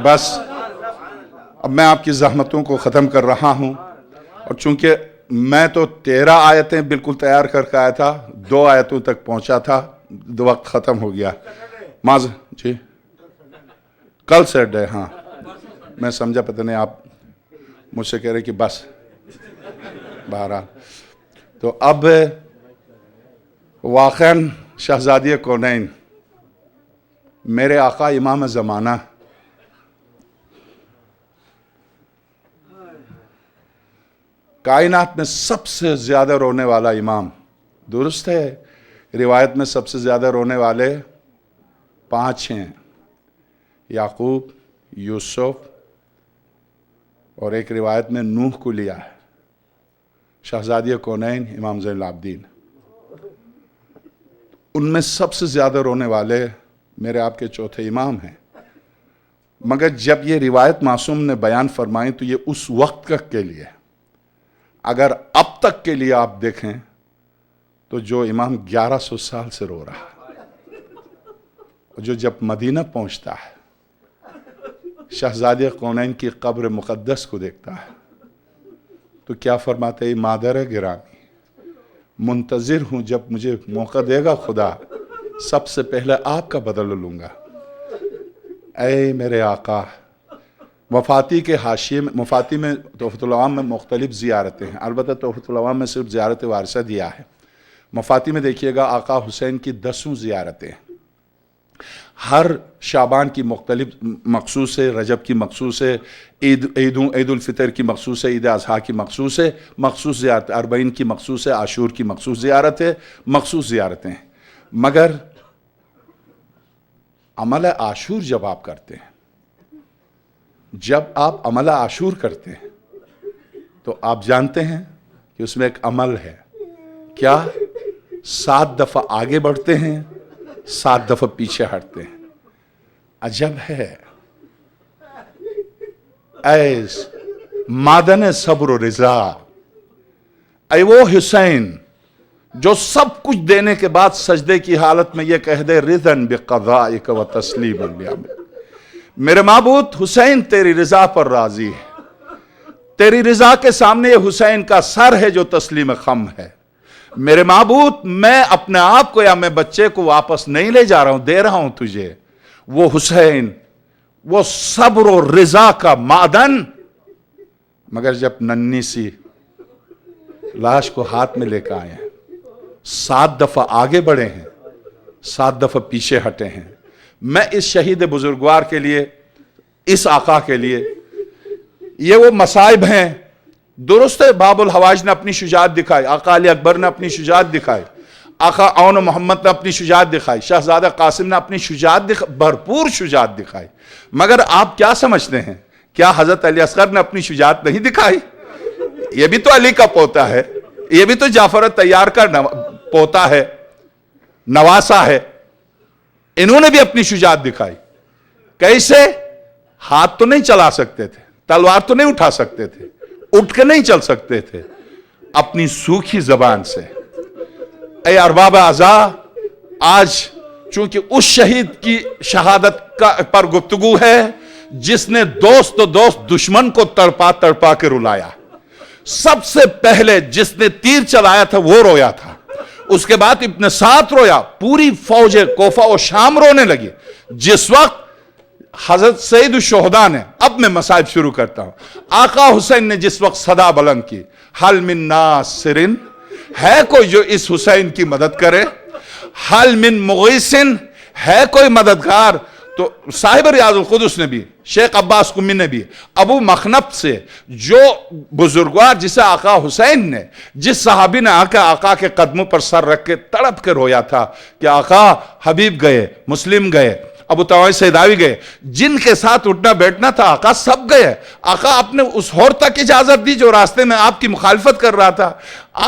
بس اب میں آپ کی زحمتوں کو ختم کر رہا ہوں، اور چونکہ میں تو 13 آیتیں بالکل تیار کر کے آیا تھا، 2 آیتوں تک پہنچا تھا، وقت ختم ہو گیا۔ جی کل سیٹ ہے، ہاں میں سمجھا پتہ نہیں آپ مجھ سے کہہ رہے کہ بس بہرحال۔ تو اب واقعاً شہزادی کونین میرے آقا امام زمانہ کائنات میں سب سے زیادہ رونے والا امام، درست ہے روایت میں سب سے زیادہ رونے والے 5 ہیں، یعقوب، یوسف، اور ایک روایت میں نوح کو لیا ہے، شہزادی کونین امام زین العابدین۔ ان میں سب سے زیادہ رونے والے میرے آپ کے چوتھے امام ہیں، مگر جب یہ روایت معصوم نے بیان فرمائی تو یہ اس وقت کے لیے، اگر اب تک کے لیے آپ دیکھیں تو جو امام 1100 سال سے رو رہا ہے، جو جب مدینہ پہنچتا ہے شہزادی کونین کی قبر مقدس کو دیکھتا ہے تو کیا فرماتے ہیں؟ مادر گرامی، منتظر ہوں جب مجھے موقع دے گا خدا، سب سے پہلے آپ کا بدل لوں گا۔ اے میرے آقا، مفاتی کے حاشیے میں، مفاتی میں تحفۃ العوام میں مختلف زیارتیں ہیں، البتہ تحفۃ العوام میں صرف زیارت وارثہ دیا ہے۔ مفاتی میں دیکھیے گا آقا حسین کی 10 زیارتیں، ہر شعبان کی مختلف مخصوص ہے، رجب کی مخصوص ہے، عید الفطر کی مخصوص ہے، عید اضحیٰ کی مخصوص ہے، مخصوص زیارت، اربعین کی مخصوص ہے، عاشور کی مخصوص زیارت ہے، مخصوص زیارتیں ہیں۔ مگر عمل عاشور جب آپ کرتے ہیں، جب آپ عمل عاشور کرتے ہیں تو آپ جانتے ہیں کہ اس میں ایک عمل ہے، کیا؟ 7 دفعہ آگے بڑھتے ہیں، 7 دفعہ پیچھے ہٹتے ہیں۔ عجب ہے، اے معدن صبر و رضا، اے وہ حسین جو سب کچھ دینے کے بعد سجدے کی حالت میں یہ کہہ دے رضاً بقضائک و تسلیم بامرک، میرے معبود حسین تیری رضا پر راضی ہے، تیری رضا کے سامنے یہ حسین کا سر ہے جو تسلیم خم ہے۔ میرے معبود میں اپنے آپ کو یا میں بچے کو واپس نہیں لے جا رہا ہوں، دے رہا ہوں تجھے وہ حسین، وہ صبر و رضا کا معدن۔ مگر جب ننھی سی لاش کو ہاتھ میں لے کے آئے ہیں، 7 دفعہ آگے بڑھے ہیں، 7 دفعہ پیچھے ہٹے ہیں، میں اس شہید بزرگوار کے لیے، اس آقا کے لیے، یہ وہ مصائب ہیں۔ درست ہے باب الحواج نے اپنی شجاعت دکھائی، آقا علی اکبر نے اپنی شجاعت دکھائی، آقا اون محمد نے اپنی شجاعت دکھائی، شہزادہ قاسم نے اپنی شجاعت دکھائی، بھرپور شجاعت دکھائی۔ مگر آپ کیا سمجھتے ہیں؟ کیا حضرت علی اصغر نے اپنی شجاعت نہیں دکھائی؟ یہ بھی تو علی کا پوتا ہے، یہ بھی تو جعفر طیار کا پوتا ہے، نواسا ہے، انہوں نے بھی اپنی شجاعت دکھائی۔ کیسے؟ ہاتھ تو نہیں چلا سکتے تھے، تلوار تو نہیں اٹھا سکتے تھے، اٹھ کے نہیں چل سکتے تھے، اپنی سوکھی زبان سے۔ اے ارباب اعضاء، آج چونکہ اس شہید کی شہادت پر گفتگو ہے جس نے دوست دشمن کو تڑپا تڑپا کے رلایا، سب سے پہلے جس نے تیر چلایا تھا وہ رویا تھا، اس کے بعد ابن سعد رویا، پوری فوج کوفہ و شام رونے لگی جس وقت حضرت سید الشہداء نے۔ اب میں مصائب شروع کرتا ہوں۔ آقا حسین نے جس وقت صدا بلند کی، حل من ناصر، ہے کوئی جو اس حسین کی مدد کرے، حل من مغیث، ہے کوئی مددگار؟ تو صاحب ریاض القدس نے بھی، شیخ عباس قمی نے بھی ابو مخنف سے، جو بزرگوار جسے آقا حسین نے، جس صحابی نے آقا کے قدموں پر سر رکھ کے تڑپ کے رویا تھا کہ آقا حبیب گئے، مسلم گئے، ابو طوائف سیداوی گئے، جن کے ساتھ اٹھنا بیٹھنا تھا آقا سب گئے۔ آقا آپ نے اس ہور تک اجازت دی جو راستے میں آپ کی مخالفت کر رہا تھا۔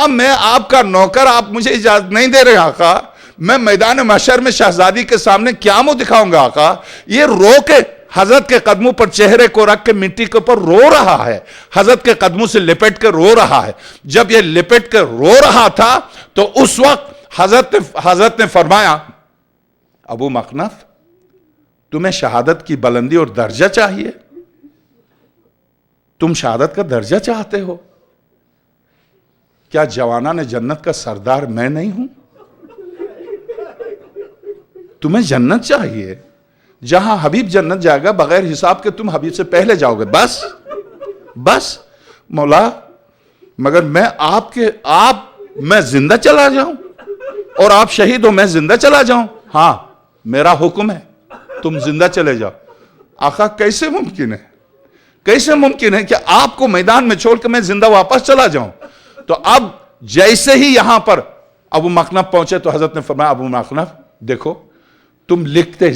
میں آپ کا نوکر، آپ مجھے اجازت نہیں دے رہے آقا، میں میدان محشر میں شہزادی کے سامنے کیا منہ دکھاؤں گا آقا؟ یہ رو کے حضرت کے قدموں پر چہرے کو رکھ کے مٹی کے اوپر رو رہا ہے، حضرت کے قدموں سے لپٹ کے رو رہا ہے۔ جب یہ لپٹ کے رو رہا تھا تو اس وقت حضرت نے فرمایا، ابو مخنف تمہیں شہادت کی بلندی اور درجہ چاہیے؟ تم شہادت کا درجہ چاہتے ہو؟ کیا جوانان جنت کا سردار میں نہیں ہوں؟ تمہیں جنت چاہیے، جہاں حبیب جنت جائے گا بغیر حساب کے تم حبیب سے پہلے جاؤ گے، بس مولا، مگر میں زندہ چلا جاؤں اور آپ شہید ہو، میں زندہ چلا جاؤں؟ ہاں میرا حکم ہے، تم زندہ چلے جاؤ۔ آقا کیسے ممکن ہے کہ آپ کو میدان میں چھوڑ کے میں زندہ واپس چلا جاؤں؟ تو اب جیسے ہی یہاں پر ابو مخنف پہنچے تو حضرت نے فرمایا، ابو مخنف دیکھو، تم لکھتے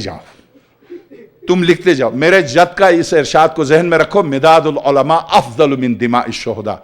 جاؤ، میرے جد کا اس ارشاد کو ذہن میں رکھو، مداد العلماء افضل من دماء الشہداء،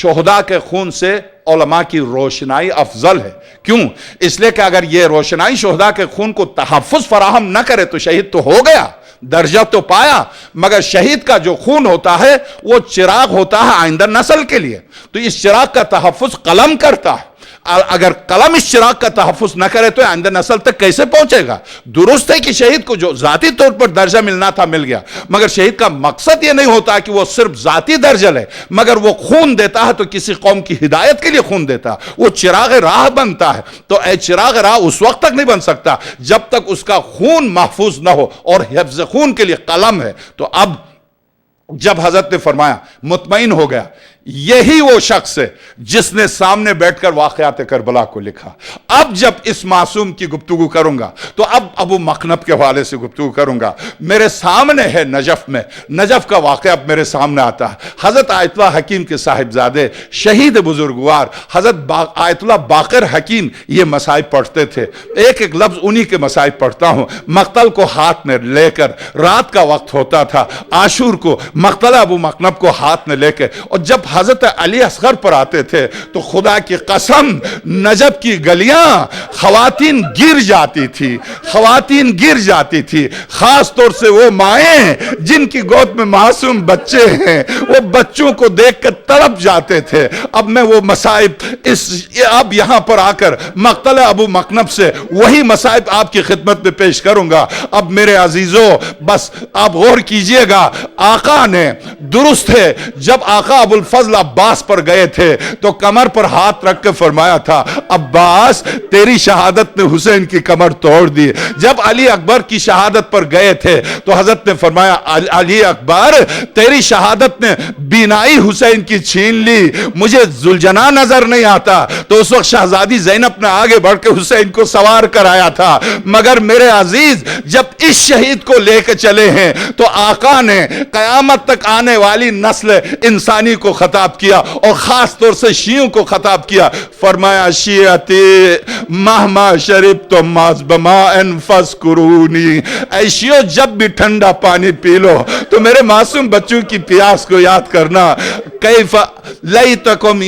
شہداء کے خون سے علماء کی روشنائی افضل ہے۔ کیوں؟ اس لیے کہ اگر یہ روشنائی شہداء کے خون کو تحفظ فراہم نہ کرے تو شہید تو ہو گیا، درجہ تو پایا، مگر شہید کا جو خون ہوتا ہے وہ چراغ ہوتا ہے آئندہ نسل کے لیے، تو اس چراغ کا تحفظ قلم کرتا ہے۔ اگر قلم اس چراغ کا تحفظ نہ کرے تو آئندہ نسل تک کیسے پہنچے گا؟ درست ہے کہ شہید کو جو ذاتی طور پر درجہ ملنا تھا مل گیا، مگر شہید کا مقصد یہ نہیں ہوتا کہ وہ صرف ذاتی درجہ لے، مگر وہ خون دیتا ہے تو کسی قوم کی ہدایت کے لیے خون دیتا ہے، وہ چراغ راہ بنتا ہے۔ تو اے چراغ راہ اس وقت تک نہیں بن سکتا جب تک اس کا خون محفوظ نہ ہو، اور حفظ خون کے لیے قلم ہے۔ تو اب جب حضرت نے فرمایا، مطمئن ہو گیا، یہی وہ شخص ہے جس نے سامنے بیٹھ کر واقعات کربلا کو لکھا۔ اب جب اس معصوم کی گفتگو کروں گا تو اب ابو مخنف کے حوالے سے گفتگو کروں گا۔ میرے سامنے ہے نجف میں، نجف کا واقعہ اب میرے سامنے آتا ہے۔ حضرت آیت اللہ حکیم کے صاحبزادے، شہید بزرگوار حضرت آیت اللہ باقر حکیم یہ مصائب پڑھتے تھے۔ ایک ایک لفظ انہی کے مصائب پڑھتا ہوں۔ مقتل کو ہاتھ میں لے کر، رات کا وقت ہوتا تھا، عاشور کو مقتل ابو مخنف کو ہاتھ میں لے کے، اور جب حضرت علی اصغر پر آتے تھے تو خدا کی قسم نجف کی گلیاں خواتین گر جاتی تھی، خواتین گر جاتی تھی، خاص طور سے وہ مائیں جن کی گود میں معصوم بچے ہیں، وہ بچوں کو دیکھ کر تڑپ جاتے تھے۔ اب میں وہ مصائب اب یہاں پر آ کر مقتل ابو مقنب سے وہی مصائب آپ کی خدمت میں پیش کروں گا۔ اب میرے عزیزو بس آپ غور کیجئے گا، آقا نے درست ہے جب آقا ابو الفضل عباس پر گئے تھے تو کمر پر ہاتھ رکھ کے فرمایا تھا عباس تیری شہادت نے حسین کی کمر توڑ دی۔ جب علی اکبر کی شہادت پر گئے تھے تو حضرت نے فرمایا علی اکبر تیری شہادت نے بینائی حسین کی چھین لی، مجھے ذوالجناح نظر نہیں آتا۔ تو اس وقت شہزادی زینب نے آگے بڑھ کے حسین کو سوار کرایا تھا، مگر میرے عزیز جب اس شہید کو لے کے چلے ہیں تو آقا نے قیامت تک آنے والی نسل انسانی کو خطاب کیا اور خاص طور سے شیعوں کو خطاب کیا۔ فرمایا شیعتی مہما شربتم ماز بماء فاذکرونی، اے شیعو جب بھی ٹھنڈا پانی پی لو تو میرے معصوم بچوں کی پیاس کو یاد کرنا۔ کیف لیتکم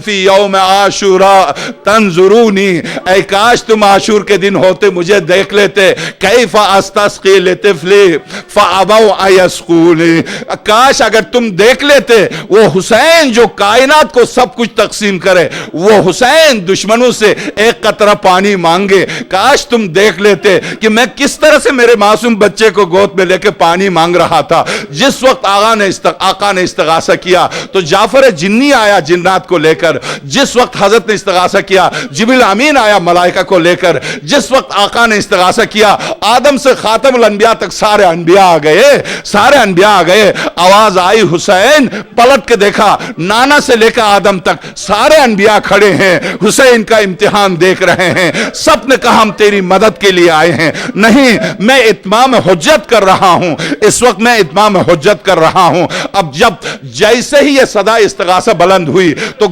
فی یوم عاشوراء تنظرونی، اے کاش تم عاشور کے دن ہوتے مجھے دیکھ لیتے۔ کیف استسقی لطفلی فابوا ان یسقونی، کاش اگر تم دیکھ لیتے وہ حسین جو کائنات کو سب کچھ تقسیم کرے، وہ حسین دشمنوں سے ایک قطرہ پانی مانگے، کاش تم دیکھ لیتے کہ میں کس طرح سے میرے معصوم بچے کو گود میں لے کے پانی مانگ رہا تھا۔ جس وقت آقا نے استغاثہ کیا تو جعفر جنی آیا جنات کو لے کر، جس وقت حضرت نے استغاثہ کیا جبریل امین آیا ملائکہ کو لے کر، جس وقت آقا نے استغاثہ کیا آدم سے خاتم الانبیاء تک سارے انبیاء آ گئے، سارے انبیاء آ گئے۔ آواز آئی حسین، پلٹ کے دیکھا نانا سے لے کر آدم تک سارے انبیاء کھڑے ہیں، حسین کا امتحان دیکھ رہے ہیں۔ سب نے کہا ہم تیری مدد کے لیے آئے ہیں۔ نہیں، میں اتمام حجت کر رہا ہوں، اس وقت میں اتمام حجت کر رہا ہوں۔ اب جب جیسے ہی یہ صدا استغاثہ بلند ہوئی تو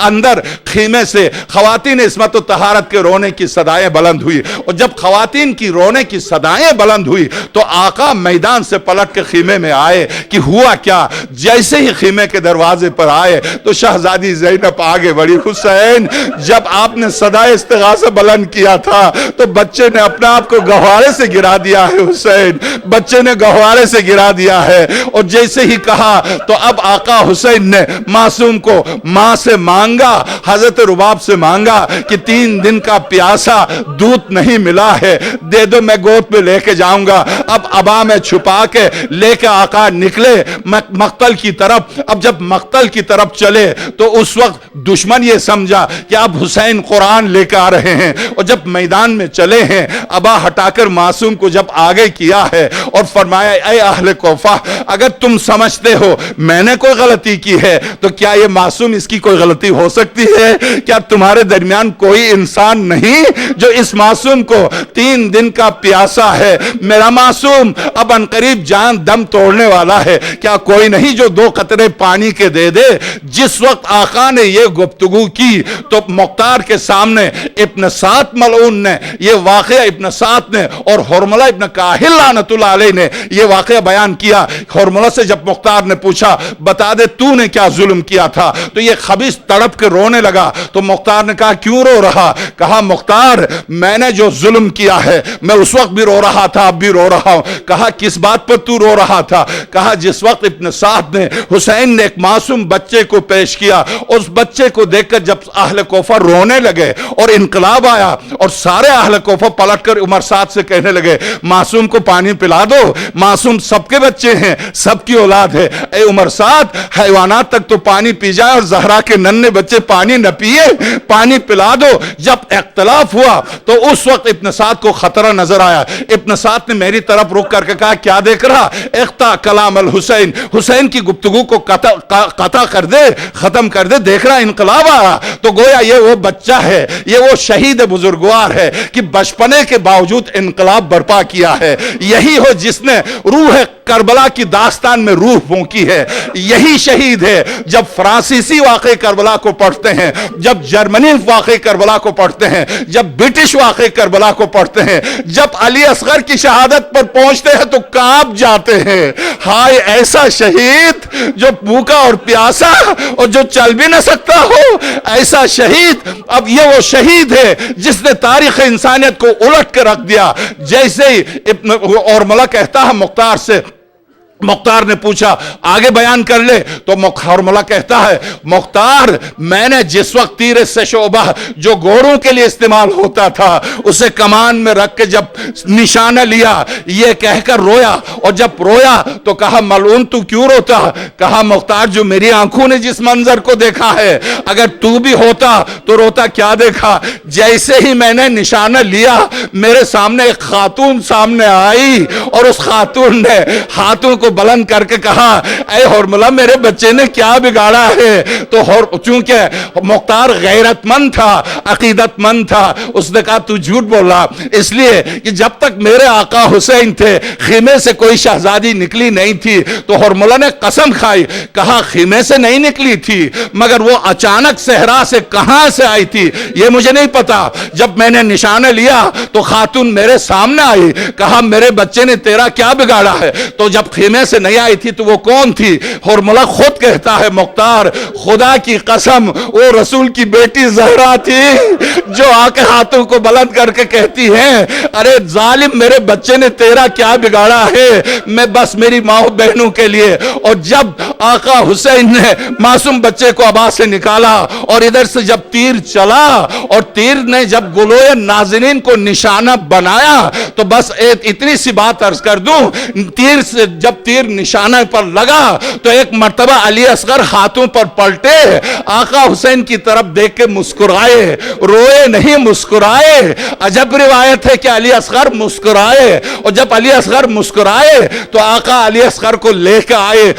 اندر خیمے سے خواتین عصمت و طہارت کے رونے کی صدائیں بلند ہوئی، اور جب خواتین کی رونے کی صدائیں بلند ہوئی تو آقا میدان سے پلٹ کے خیمے میں آئے کہ ہوا کیا۔ جیسے ہی خیمے کے دروازے پر آئے تو شہزادی زینب آگے بڑھی، حسین جب آپ نے صدا استغاثہ بلند کیا تھا تو بچے نے اپنے آپ کو گہوارے سے گرا دیا ہے، حسین بچے نے گہوارے سے گرا دیا ہے۔ اور جیسے ہی کہا تو اب آقا حسین نے معصوم کو ماں سے مانگا، حضرت رباب سے مانگا کہ 3 دن کا پیاسا دودھ نہیں ملا ہے، دے دو میں گود میں لے کے جاؤں گا۔ اب ابا میں چھپا کے لے کے آقا نکلے مقتل کی طرف۔ اب جب مقتل کی طرف چلے تو اس وقت دشمن یہ سمجھا کہ اب حسین قرآن لے کے آ رہے ہیں، اور جب میدان میں چلے ہیں ابا ہٹا کر معصوم کو جب آگے کیا ہے اور فرمایا اے اہل کوفہ اگر تم سمجھتے ہو میں نے کوئی غلطی کی ہے تو کیا یہ معصوم اس کی کوئی غلطی ہو سکتی ہے؟ کیا تمہارے درمیان کوئی انسان نہیں جو اس معصوم کو 3 دن کا پیاسا ہے؟ میرا معصوم اب انقریب جان دم توڑنے والا ہے، کیا کوئی نہیں جو 2 قطرے پانی کے دے دے؟ جس وقت آقا نے یہ گفتگو کی تو مختار کے سامنے ابن سعد ملعون نے یہ واقعہ، ابن سعد نے اور حرملہ ابن کاہل لعنت اللہ علیہ نے یہ واقعہ بیان کیا۔ حرملہ سے جب مختار نے پوچھا بتا دے تو نے کیا ظلم کیا تھا، تو یہ خبیث تڑپ کے رونے لگا۔ تو مختار نے کہا کیوں رو رہا؟ کہا مختار میں نے جو ظلم کیا ہے میں اس وقت بھی رو رہا تھا، اب بھی رو رہا ہوں۔ کہا کس بات پر تو رو رہا تھا؟ کہا جس وقت ابن سعد نے حسین نے ایک معصوم بچے کو پیش کیا، اس بچے کو دیکھ کر جب اہل کوفہ رونے لگے اور انقلاب آیا اور سارے اہل کوفہ پلٹ کر عمر سعد سے کہنے لگے معصوم کو پانی پلا دو، معصوم سب کے بچے ہیں، سب کی اولاد ہے، اے عمر سعد حیوانات تک تو پانی پی جائے اور زہرا کے ننھے بچے پانی نہ پیے، پانی پلا دو۔ جب اختلاف ہوا تو اس وقت ابن سعد کو خطرہ نظر آیا۔ ابن سعد نے میری طرف رک کر کے کہا کیا دیکھ رہا؟ اقطع کلام الحسین، حسین کی گفتگو کو قطع کر دے، ختم کر دے، دیکھ رہا انقلاب آ رہا۔ تو گویا یہ وہ بچہ ہے، یہ وہ شہید بزرگوار ہے کہ بچپنے کے باوجود انقلاب برپا کیا ہے۔ یہی ہو جس نے روح کربلا کی داستان میں روح پھونکی ہے. یہی شہید ہے. جب فرانسیسی واقعہ کربلا کو پڑھتے ہیں, جب جرمنی واقعہ کربلا کو پڑھتے ہیں, جب برٹش واقعہ کربلا کو پڑھتے ہیں, جب علی اصغر کی شہادت پر پہنچتے ہیں تو کانپ جاتے ہیں. ہائے ایسا شہید جو بھوکا اور پیاسا اور جو چل بھی نہ سکتا ہو, ایسا شہید. اب یہ وہ شہید ہے جس نے تاریخ انسانیت کو الٹ کے رکھ دیا. جیسے ہی اور ملا کہتا ہے مختار سے, مختار نے پوچھا آگے بیان کر لے, تو ہرملہ کہتا ہے مختار میں نے جس وقت تیر سے شعبہ جو گھوڑوں کے لیے استعمال ہوتا تھا اسے کمان میں رکھ کے جب نشانہ لیا, یہ کہہ کر رویا, اور جب رویا تو کہا ملعون تو کیوں روتا؟ کہا مختار جو میری آنکھوں نے جس منظر کو دیکھا ہے اگر تو بھی ہوتا تو روتا. کیا دیکھا؟ جیسے ہی میں نے نشانہ لیا میرے سامنے ایک خاتون سامنے آئی اور اس خاتون نے ہاتھوں کو بلند کر کے کہا اے ہرملہ میرے بچے نے کیا بگاڑا ہے؟ تو چونکہ مختار غیرت مند تھا, عقیدت مند تھا, اس نے کہا تو جھوٹ بولا, اس لیے کہ جب تک میرے آقا حسین تھے خیمے سے کوئی شہزادی نکلی نہیں تھی. تو ہرملہ نے قسم کھائی, کہا خیمے سے نہیں نکلی تھی مگر وہ اچانک صحرا سے کہاں سے آئی تھی یہ مجھے نہیں پتا. جب میں نے نشانہ لیا تو خاتون میرے سامنے آئی, کہا میرے بچے نے تیرا کیا بگاڑا ہے؟ تو جب خیمے سے نہیں آئی تھی تو وہ کون تھی؟ ہرملہ خود کہتا ہے مختار خدا کی قسم وہ رسول کی بیٹی زہرا تھی جو آ کے ہاتھوں کو بلند کر کے کہتی ہیں ارے ظالم میرے بچے نے تیرا کیا بگاڑا ہے, میں بس میری ماں بہنوں کے لیے. اور جب آقا حسین نے معصوم بچے کو عبا سے نکالا اور ادھر سے جب تیر چلا اور تیر نے جب گلوئے ناظرین کو نشانہ بنایا تو بس اتنی سی بات عرض کر دوں, تیر سے جب تیر نشانہ پر لگا تو ایک مرتبہ علی اصغر ہاتھوں پر پلٹے, آقا حسین کی طرف دیکھ کے مسکرائے, روئے نہیں مسکرائے. عجب روایت ہے کہ علی اصغر مسکرائے, اور جب علی اصغر مسکرائے تو آقا علی اصغر کو لے کے آئے.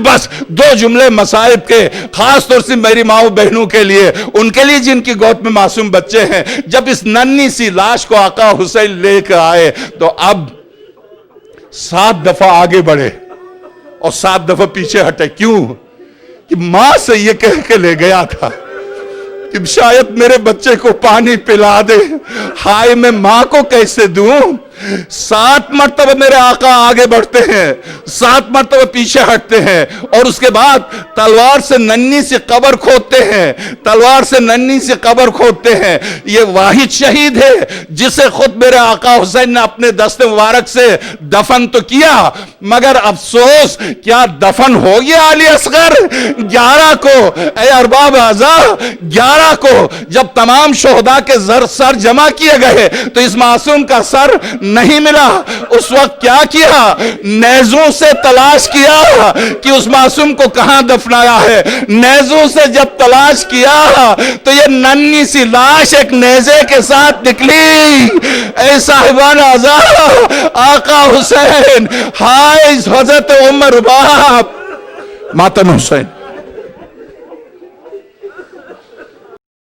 بس دو جملے مصائب کے, خاص طور سے میری ماں بہنوں کے لیے, ان کے لیے جن کی گود میں معصوم بچے ہیں. جب اس ننھی سی لاش کو آقا حسین لے کے آئے تو اب 7 دفعہ آگے بڑھے اور 7 دفعہ پیچھے ہٹے. کیوں؟ کہ ماں سے یہ کہہ کے لے گیا تھا کہ شاید میرے بچے کو پانی پلا دے. ہائے میں ماں کو کیسے دوں؟ 7 مرتبہ میرے آقا آگے بڑھتے ہیں, 7 مرتبہ پیچھے ہٹتے ہیں, اور اس کے بعد تلوار سے ننھی سی قبر کھودتے ہیں, تلوار سے ننھی سی قبر کھودتے ہیں. یہ واحد شہید ہے جسے خود میرے آقا حسین نے اپنے دست مبارک سے دفن تو کیا, مگر افسوس کیا دفن ہو گیا علی اصغر؟ 11 کو اے ارباب اعضا 11 کو جب تمام شہداء کے سر جمع کیے گئے تو اس معصوم کا سر نہیں ملا. اس وقت کیا کیا؟ نیزوں سے تلاش کیا کہ اس معصوم کو کہاں دفنایا ہے. نیزوں سے جب تلاش کیا تو یہ ننھی سی لاش ایک نیزے کے ساتھ نکلی. اے صاحبان اعضا آقا حسین, ہائے حضرت عمر باپ ماتم حسین.